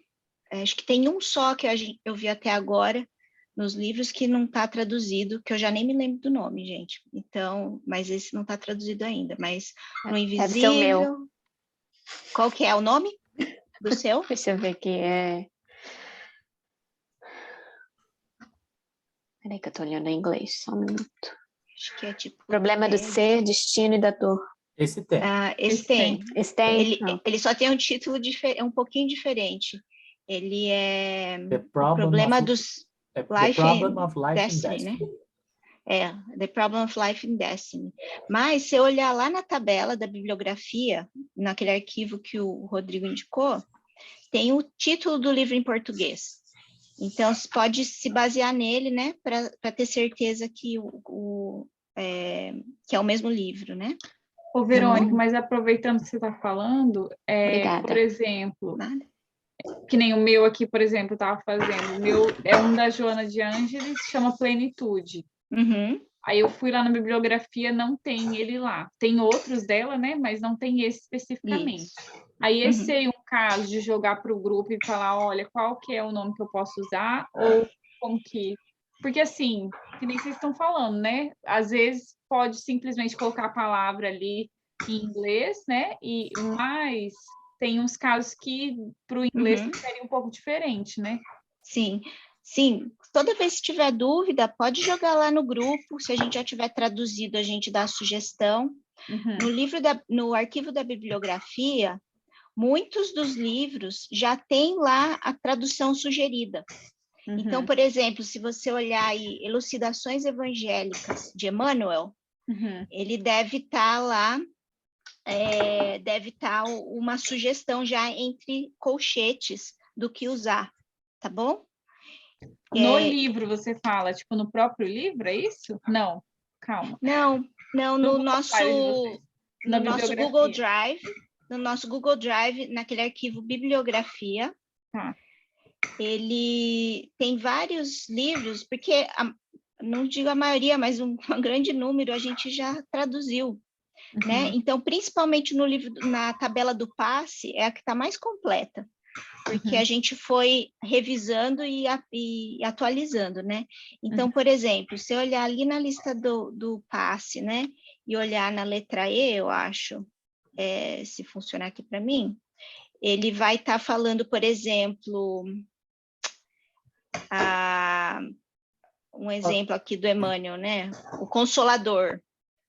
Acho que tem um só que eu vi até agora nos livros que não está traduzido, que eu já nem me lembro do nome, gente. Então, mas esse não está traduzido ainda. Mas no Invisível... Deve ser o meu. Qual que é o nome do seu? Deixa eu ver aqui. Peraí que eu tô olhando em inglês, só um minuto. Acho que é tipo... Problema do ser, destino e da dor. Esse tem. Esse tem. Esse tem? Ele só tem um título um pouquinho diferente. Ele é The o problema dos... The Problem of Life and Destiny, Destiny. né? The Problem of Life and Destiny. Mas, se eu olhar lá na tabela da bibliografia, naquele arquivo que o Rodrigo indicou, tem o título do livro em português. Então, você pode se basear nele, né, para ter certeza que que é o mesmo livro, né? Ô, Verônica, mas aproveitando que você está falando, Obrigada. por exemplo, Nada. que nem o meu aqui, por exemplo, estava fazendo. O meu é um da Joana de Ângeles, chama Plenitude. Aí eu fui lá na bibliografia, não tem ele lá. Tem outros dela, né? Mas não tem esse especificamente. Isso. Aí esse é um caso de jogar para o grupo e falar, olha, qual que é o nome que eu posso usar? Ou como que... Porque assim, que nem vocês estão falando, né? Às vezes pode simplesmente colocar a palavra ali em inglês, né? Mas tem uns casos que para o inglês seria um pouco diferente, né? Sim. Toda vez que tiver dúvida, pode jogar lá no grupo. Se a gente já tiver traduzido, a gente dá a sugestão. No arquivo da bibliografia, muitos dos livros já tem lá a tradução sugerida. Então, Uhum. por exemplo, se você olhar aí Elucidações Evangélicas de Emmanuel, Uhum. ele deve estar lá, deve estar uma sugestão já entre colchetes do que usar, tá bom? No livro você fala, tipo, no próprio livro, é isso? Não, calma. Não, no nosso Na Google bibliografia. Drive, no nosso Google Drive, naquele arquivo bibliografia, Tá. ele tem vários livros, porque não digo a maioria, mas um grande número a gente já traduziu, né? Então, principalmente no livro, na tabela do passe, é a que está mais completa, porque a gente foi revisando e atualizando, né? Então, por exemplo, se eu olhar ali na lista do passe, né? E olhar na letra E, eu acho, se funcionar aqui para mim, ele vai estar falando, por exemplo, um exemplo aqui do Emmanuel, né? O Consolador.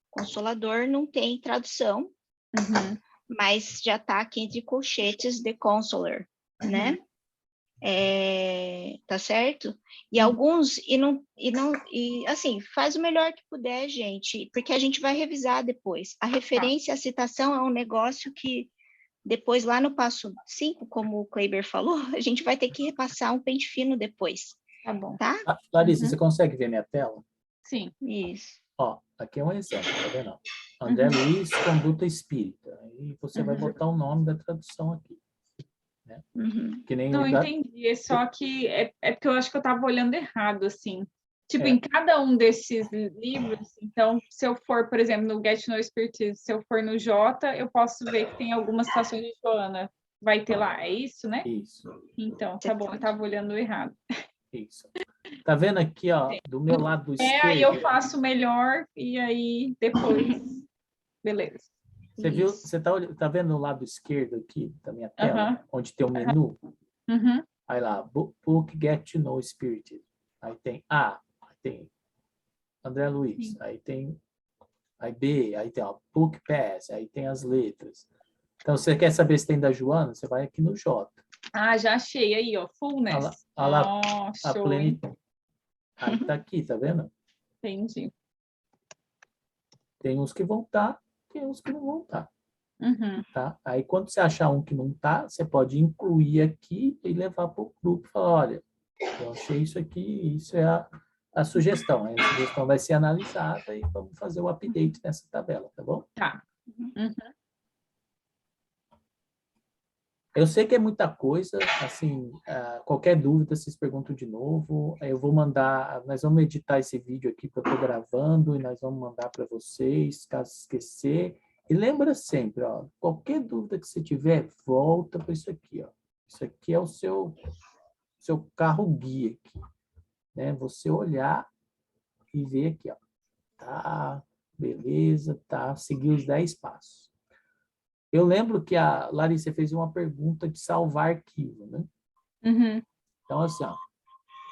Consolador não tem tradução, mas já está aqui entre colchetes The Consoler, né? Tá certo? E alguns, assim, faz o melhor que puder, gente, porque a gente vai revisar depois. A referência, a citação é um negócio que depois, lá no passo 5, como o Kleber falou, a gente vai ter que repassar um pente fino depois. Tá bom. Tá? Larissa, você consegue ver minha tela? Sim. Isso. Ó, aqui é um exemplo, tá vendo? André Luiz, Conduta Espírita. E você vai botar o nome da tradução aqui. Né? Que nem Não, entendi. É só que é porque eu acho que eu estava olhando errado, assim. Tipo, em cada um desses livros, então, se eu for, por exemplo, no Get No Spiritism, se eu for no J, eu posso ver que tem algumas citações de Joana. Vai ter lá, é isso, né? Isso. Então, tá bom, eu estava olhando errado. Isso. Tá vendo aqui, ó, do meu lado esquerdo? Aí eu faço melhor e aí depois... Beleza. Você viu? Você tá vendo no lado esquerdo aqui da minha tela, onde tem o menu? Aí lá, Book Get to Know Spirit. Aí tem A, aí tem André Luiz, aí tem B, aí tem ó, Book Pass, aí tem as letras. Então, você quer saber se tem da Joana? Você vai aqui no J. Ah, já achei aí, ó, Fullness. Olha lá, a show, plenitude. Aí tá aqui, tá vendo? Entendi. Tem uns que vão estar, tem uns que não vão estar. Tá? Aí, quando você achar um que não está, você pode incluir aqui e levar para o grupo e falar, olha, eu achei isso aqui, isso é a sugestão. Aí a sugestão vai ser analisada e vamos fazer o update nessa tabela, tá bom? Tá. Eu sei que é muita coisa, assim, qualquer dúvida, vocês perguntam de novo. Eu vou mandar, nós vamos editar esse vídeo aqui que eu estou gravando e nós vamos mandar para vocês, caso esquecer. E lembra sempre, ó, qualquer dúvida que você tiver, volta para isso aqui, ó. Isso aqui é o seu carro-guia aqui, né? Você olhar e ver aqui, ó. Tá, beleza, tá, seguir os 10 passos. Eu lembro que a Larissa fez uma pergunta de salvar arquivo, né? Então, assim, ó,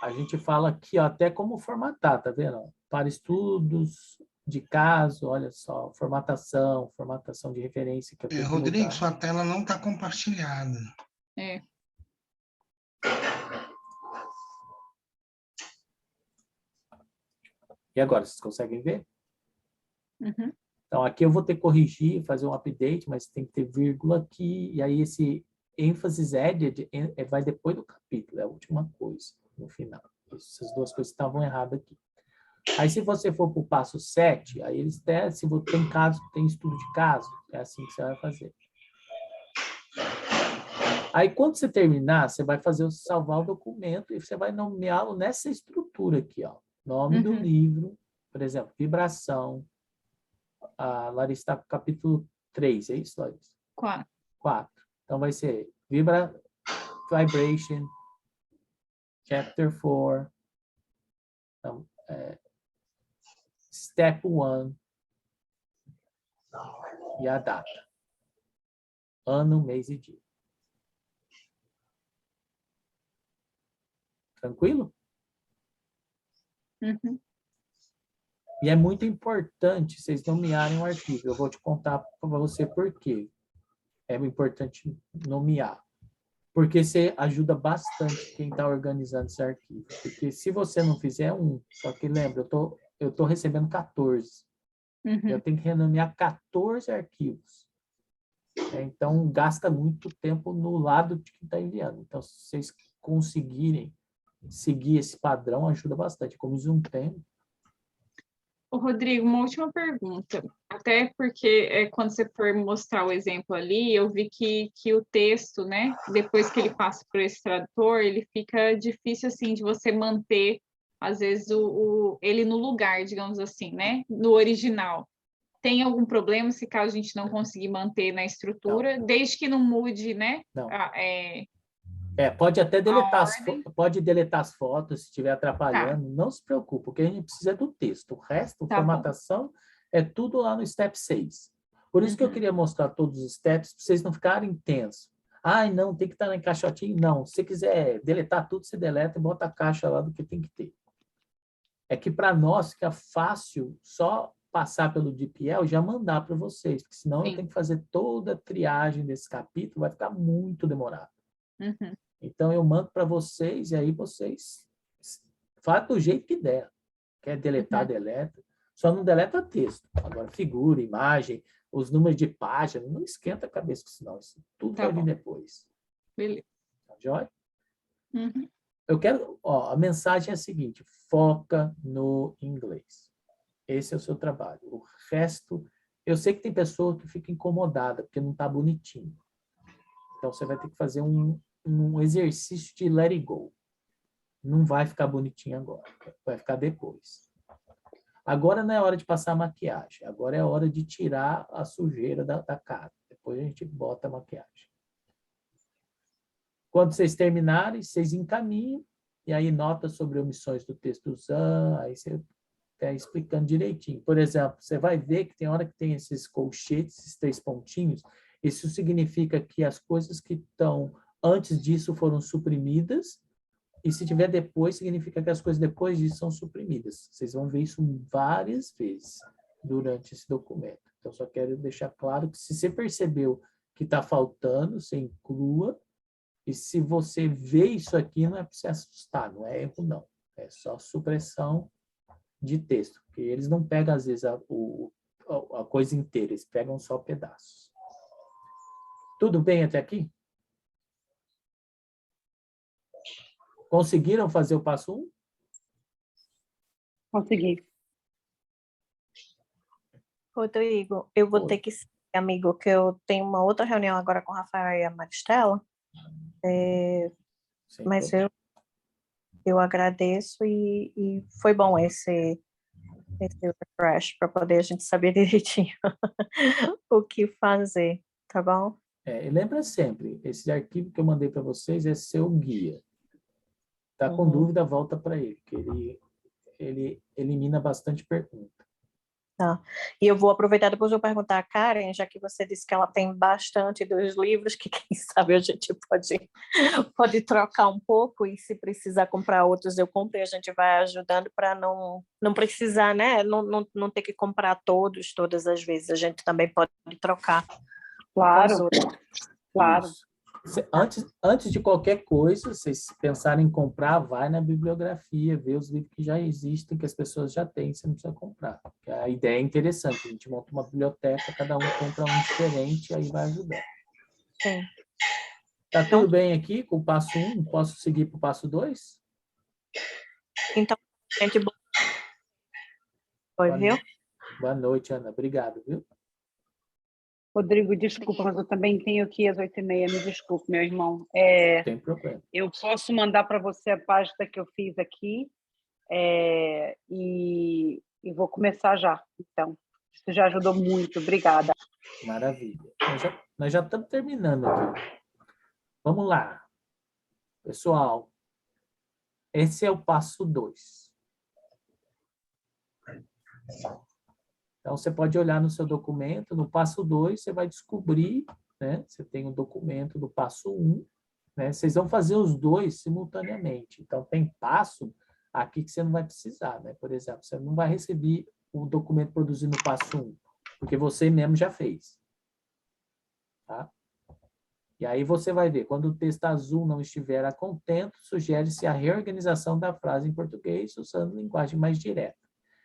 a gente fala aqui, ó, até como formatar, tá vendo? Para estudos de caso, olha só, formatação de referência. Que eu Rodrigo, sua tela não está compartilhada. E agora, vocês conseguem ver? Então, aqui eu vou ter que corrigir, fazer um update, mas tem que ter vírgula aqui, e aí esse ênfase added vai depois do capítulo, é a última coisa, no final. Essas duas coisas estavam erradas aqui. Aí, se você for para o passo 7, aí eles testam, se tem caso, tem estudo de caso, é assim que você vai fazer. Aí, quando você terminar, você vai salvar o documento e você vai nomeá-lo nessa estrutura aqui, ó. Nome do livro, por exemplo, vibração. A Larissa está com capítulo 3, é isso, Larissa? 4. Então, vai ser Vibration, Chapter 4, então, Step 1 e a data. Ano, mês e dia. Tranquilo? E é muito importante vocês nomearem o arquivo. Eu vou te contar para você por quê. é importante nomear. Porque você ajuda bastante quem está organizando esse arquivo. Porque se você não fizer um, só que lembra, eu tô recebendo 14. Eu tenho que renomear 14 arquivos. Então, gasta muito tempo no lado de quem está enviando. Então, se vocês conseguirem seguir esse padrão, ajuda bastante. Como o Zoom tem. Ô, Rodrigo, uma última pergunta. Até porque quando você for mostrar o exemplo ali, eu vi que o texto, né, depois que ele passa por esse tradutor, ele fica difícil, assim, de você manter, às vezes, ele no lugar, digamos assim, né, no original. Tem algum problema se caso a gente não conseguir manter na estrutura, desde que não mude, né? Não. Pode até deletar pode deletar as fotos se estiver atrapalhando, não se preocupe, porque a gente precisa do texto. O resto, formatação, é tudo lá no step 6. Por isso que eu queria mostrar todos os steps, para vocês não ficarem tensos. Ai, não, tem que estar em caixotinho. Não, se você quiser deletar tudo, você deleta e bota a caixa lá do que tem que ter. É que para nós fica fácil só passar pelo DeepL e já mandar para vocês, porque senão eu tenho que fazer toda a triagem desse capítulo, vai ficar muito demorado. Então, eu mando para vocês e aí vocês fazem do jeito que der. Quer deletar, deleta. Só não deleta texto. Agora, figura, imagem, os números de página, não esquenta a cabeça com isso, não. Isso tudo vai vir depois. Beleza. Tá joia? Eu quero... a mensagem é a seguinte, foca no inglês. Esse é o seu trabalho. O resto... Eu sei que tem pessoa que fica incomodada porque não está bonitinho. Então, você vai ter que fazer um exercício de let it go. Não vai ficar bonitinho agora. Vai ficar depois. Agora não é hora de passar maquiagem. Agora é hora de tirar a sujeira da cara. Depois a gente bota a maquiagem. Quando vocês terminarem, vocês encaminham. E aí nota sobre omissões do texto usando. Aí você está explicando direitinho. Por exemplo, você vai ver que tem hora que tem esses colchetes, esses 3 pontinhos. Isso significa que as coisas que estão antes disso foram suprimidas, e se tiver depois, significa que as coisas depois disso são suprimidas. Vocês vão ver isso várias vezes durante esse documento. Então, só quero deixar claro que se você percebeu que está faltando, você inclua, e se você vê isso aqui, não é para se assustar, não é erro, não. É só supressão de texto, porque eles não pegam, às vezes, a coisa inteira, eles pegam só pedaços. Tudo bem até aqui? Conseguiram fazer o passo 1? Consegui. Rodrigo, eu vou ter que ser, amigo, que eu tenho uma outra reunião agora com o Rafael e a Maristela. Mas eu agradeço e foi bom esse refresh para poder a gente saber direitinho o que fazer, tá bom? E lembra sempre, esse arquivo que eu mandei para vocês é seu guia. Tá com dúvida, volta para ele, que ele elimina bastante pergunta. Tá. E eu vou aproveitar depois de eu perguntar a Karen, já que você disse que ela tem bastante dos livros, que quem sabe a gente pode trocar um pouco, e se precisar comprar outros, eu compro e a gente vai ajudando para não precisar, né? Não ter que comprar todas as vezes. A gente também pode trocar. Claro, claro. Antes de qualquer coisa, vocês pensarem em comprar, vai na bibliografia, vê os livros que já existem, que as pessoas já têm, você não precisa comprar. Porque a ideia é interessante, a gente monta uma biblioteca, cada um compra um diferente, aí vai ajudar. Sim. Tá tudo bem aqui com o passo 1? Posso seguir para o passo 2? Então, gente, oi, viu? Boa noite, Ana. Obrigado, viu? Rodrigo, desculpa, mas eu também tenho que ir às 8h30. Me desculpe, meu irmão. Tem problema. Eu posso mandar para você a página que eu fiz aqui e vou começar já. Então, isso já ajudou muito. Obrigada. Maravilha. Nós já estamos terminando aqui. Vamos lá. Pessoal, esse é o passo 2. Então, você pode olhar no seu documento, no passo 2, você vai descobrir, né? Você tem o documento do passo 1, né? Vocês vão fazer os dois simultaneamente. Então, tem passo aqui que você não vai precisar, né? Por exemplo, você não vai receber o documento produzido no passo 1, porque você mesmo já fez. Tá? E aí você vai ver, quando o texto azul não estiver a contento, sugere-se a reorganização da frase em português, usando linguagem mais direta.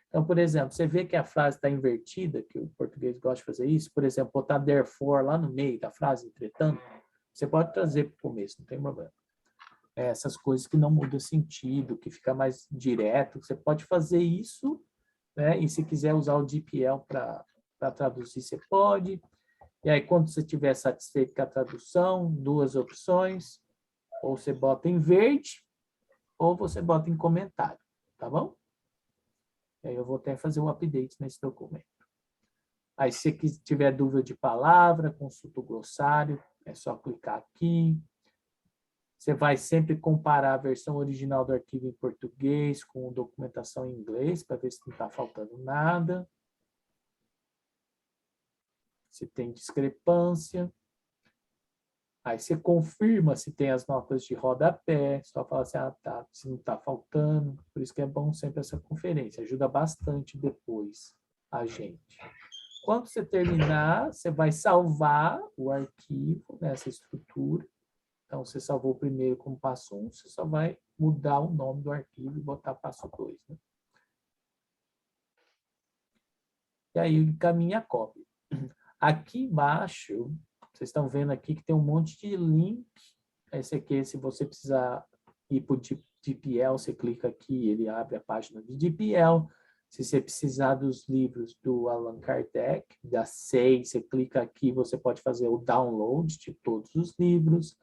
Então, por exemplo, você vê que a frase está invertida, que o português gosta de fazer isso, por exemplo, botar therefore lá no meio da frase, entretanto, você pode trazer para o começo, não tem problema. Essas coisas que não mudam sentido, que fica mais direto, você pode fazer isso, né? E se quiser usar o DeepL para traduzir, você pode. E aí, quando você estiver satisfeito com a tradução, duas opções, ou você bota em verde, ou você bota em comentário, tá bom? E aí eu vou até fazer um update nesse documento. Aí, se você tiver dúvida de palavra, consulta o glossário, é só clicar aqui. Você vai sempre comparar a versão original do arquivo em português com a documentação em inglês, para ver se não está faltando nada. Se tem discrepância. Aí você confirma se tem as notas de rodapé, só fala assim, tá, se não está faltando. Por isso que é bom sempre essa conferência, ajuda bastante depois a gente. Quando você terminar, você vai salvar o arquivo nessa estrutura. Então, você salvou o primeiro como passo 1, você só vai mudar o nome do arquivo e botar passo 2. Né? E aí, encaminha a cópia. Aqui embaixo, vocês estão vendo aqui que tem um monte de link. Esse aqui, se você precisar ir para o DeepL, você clica aqui, ele abre a página do DeepL. Se você precisar dos livros do Allan Kardec, da SEI, você clica aqui, você pode fazer o download de todos os livros.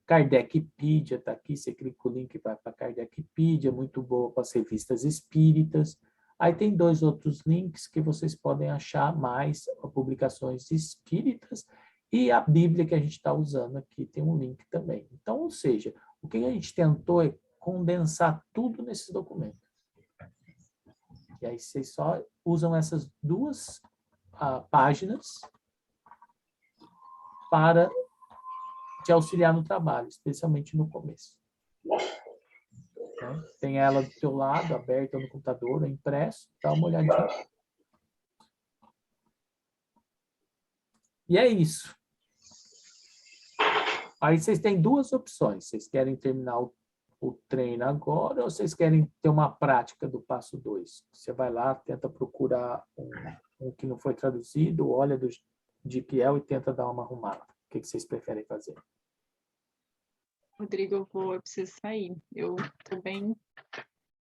Kardecpedia está aqui, você clica o link e vai para Kardecpedia, muito boa para as revistas espíritas. Aí tem 2 outros links que vocês podem achar mais publicações espíritas e a Bíblia que a gente está usando aqui tem um link também. Então, ou seja, o que a gente tentou é condensar tudo nesse documento. E aí vocês só usam essas 2 páginas para te auxiliar no trabalho, especialmente no começo. Né? Tem ela do teu lado, aberta no computador, impresso, dá uma olhadinha. E é isso. Aí vocês têm 2 opções. Vocês querem terminar o treino agora ou vocês querem ter uma prática do passo 2? Você vai lá, tenta procurar um que não foi traduzido, olha do DeepL e tenta dar uma arrumada. O que vocês preferem fazer? Rodrigo, eu preciso sair. Eu tô bem...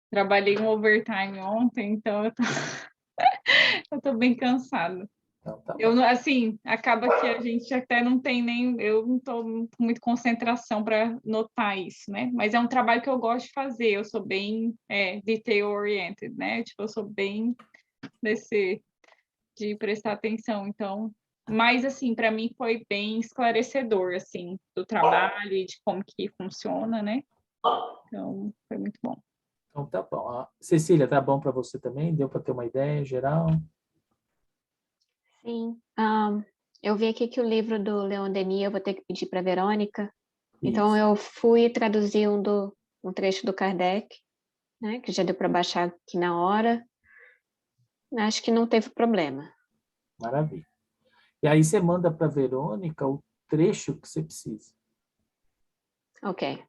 Trabalhei um overtime ontem, então eu tô bem cansada. Então, tá Eu, assim, acaba que a gente até não tem nem... Eu não tô com muita concentração para notar isso, né? Mas é um trabalho que eu gosto de fazer. Eu sou bem detail-oriented, né? Tipo, eu sou bem de prestar atenção. Então... Mas, assim, para mim foi bem esclarecedor, assim, do trabalho e de como que funciona, né? Então, foi muito bom. Então, tá bom. Cecília, tá bom para você também? Deu para ter uma ideia geral? Sim. Eu vi aqui que o livro do Leon Denis eu vou ter que pedir para a Verônica. Então, eu fui traduzir um trecho do Kardec, né, que já deu para baixar aqui na hora. Acho que não teve problema. Maravilha. E aí você manda para a Verônica o trecho que você precisa. Ok.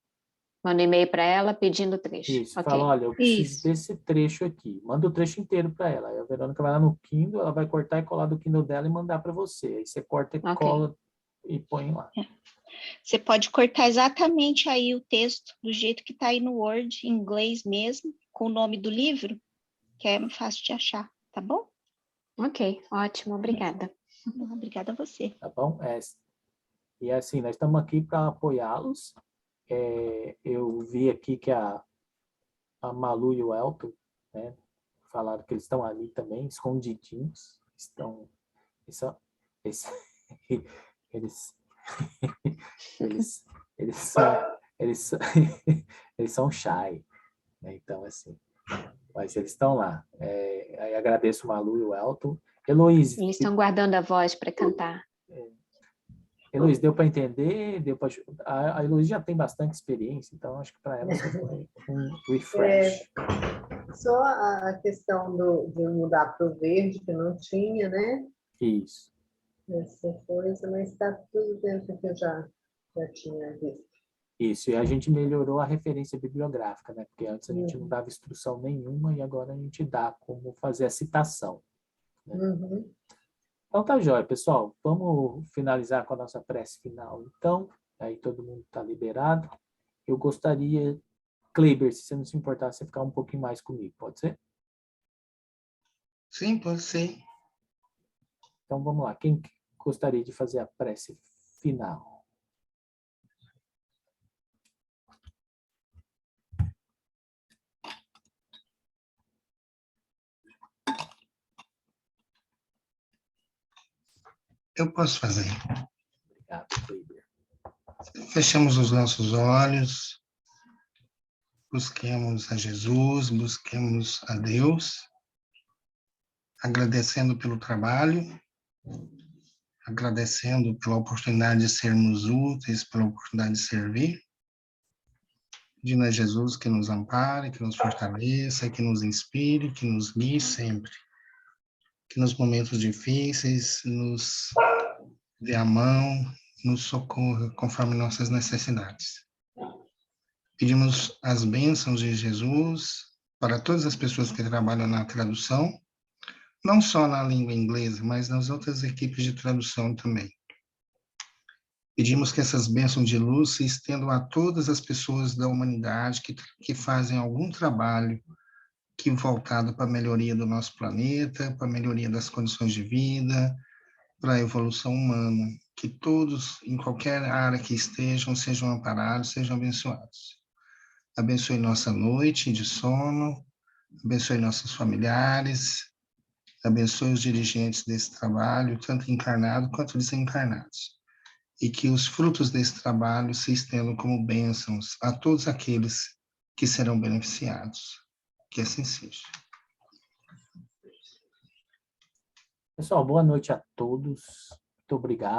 Manda um e-mail para ela pedindo o trecho. Isso, okay. fala, olha, eu preciso desse trecho aqui. Manda o trecho inteiro para ela. Aí a Verônica vai lá no Kindle, ela vai cortar e colar do Kindle dela e mandar para você. Aí você corta e cola e põe lá. Você pode cortar exatamente aí o texto, do jeito que está aí no Word, em inglês mesmo, com o nome do livro, que é fácil de achar, tá bom? Ok, ótimo, obrigada. Obrigada a você. Tá bom? E assim, nós estamos aqui para apoiá-los. Eu vi aqui que a Malu e o Elton, né, falaram que eles estão ali também, escondidinhos. Eles são shy, né? Então, assim, mas eles estão lá. Aí agradeço o Malu e o Elton. Heloísa. Eles estão guardando a voz para cantar. Heloísa, deu para entender? A Heloísa já tem bastante experiência, então acho que para ela só foi um refresh. Só a questão de mudar para o verde, que não tinha, né? Isso. Essa coisa, mas está tudo dentro que eu já Já tinha visto. Isso, e a gente melhorou a referência bibliográfica, né? Porque antes a gente não dava instrução nenhuma e agora a gente dá como fazer a citação. Né? Uhum. Então tá jóia, pessoal. Vamos finalizar com a nossa prece final. Então, aí todo mundo está liberado. Eu gostaria, Kleber, se você não se importar, você ficar um pouquinho mais comigo, pode ser? Sim, pode ser. Então vamos lá. Quem gostaria de fazer a prece final? Eu posso fazer. Obrigado, Kleber. Fechamos os nossos olhos, busquemos a Jesus, busquemos a Deus, agradecendo pelo trabalho, agradecendo pela oportunidade de sermos úteis, pela oportunidade de servir, pedindo a Jesus que nos ampare, que nos fortaleça, que nos inspire, que nos guie sempre, que nos momentos difíceis nos dê a mão, nos socorra conforme nossas necessidades. Pedimos as bênçãos de Jesus para todas as pessoas que trabalham na tradução, não só na língua inglesa, mas nas outras equipes de tradução também. Pedimos que essas bênçãos de luz se estendam a todas as pessoas da humanidade que fazem algum trabalho voltado para a melhoria do nosso planeta, para a melhoria das condições de vida, para a evolução humana. Que todos, em qualquer área que estejam, sejam amparados, sejam abençoados. Abençoe nossa noite de sono, abençoe nossos familiares, abençoe os dirigentes desse trabalho, tanto encarnados quanto desencarnados. E que os frutos desse trabalho se estendam como bênçãos a todos aqueles que serão beneficiados. Que assim seja. Pessoal, boa noite a todos. Muito obrigado.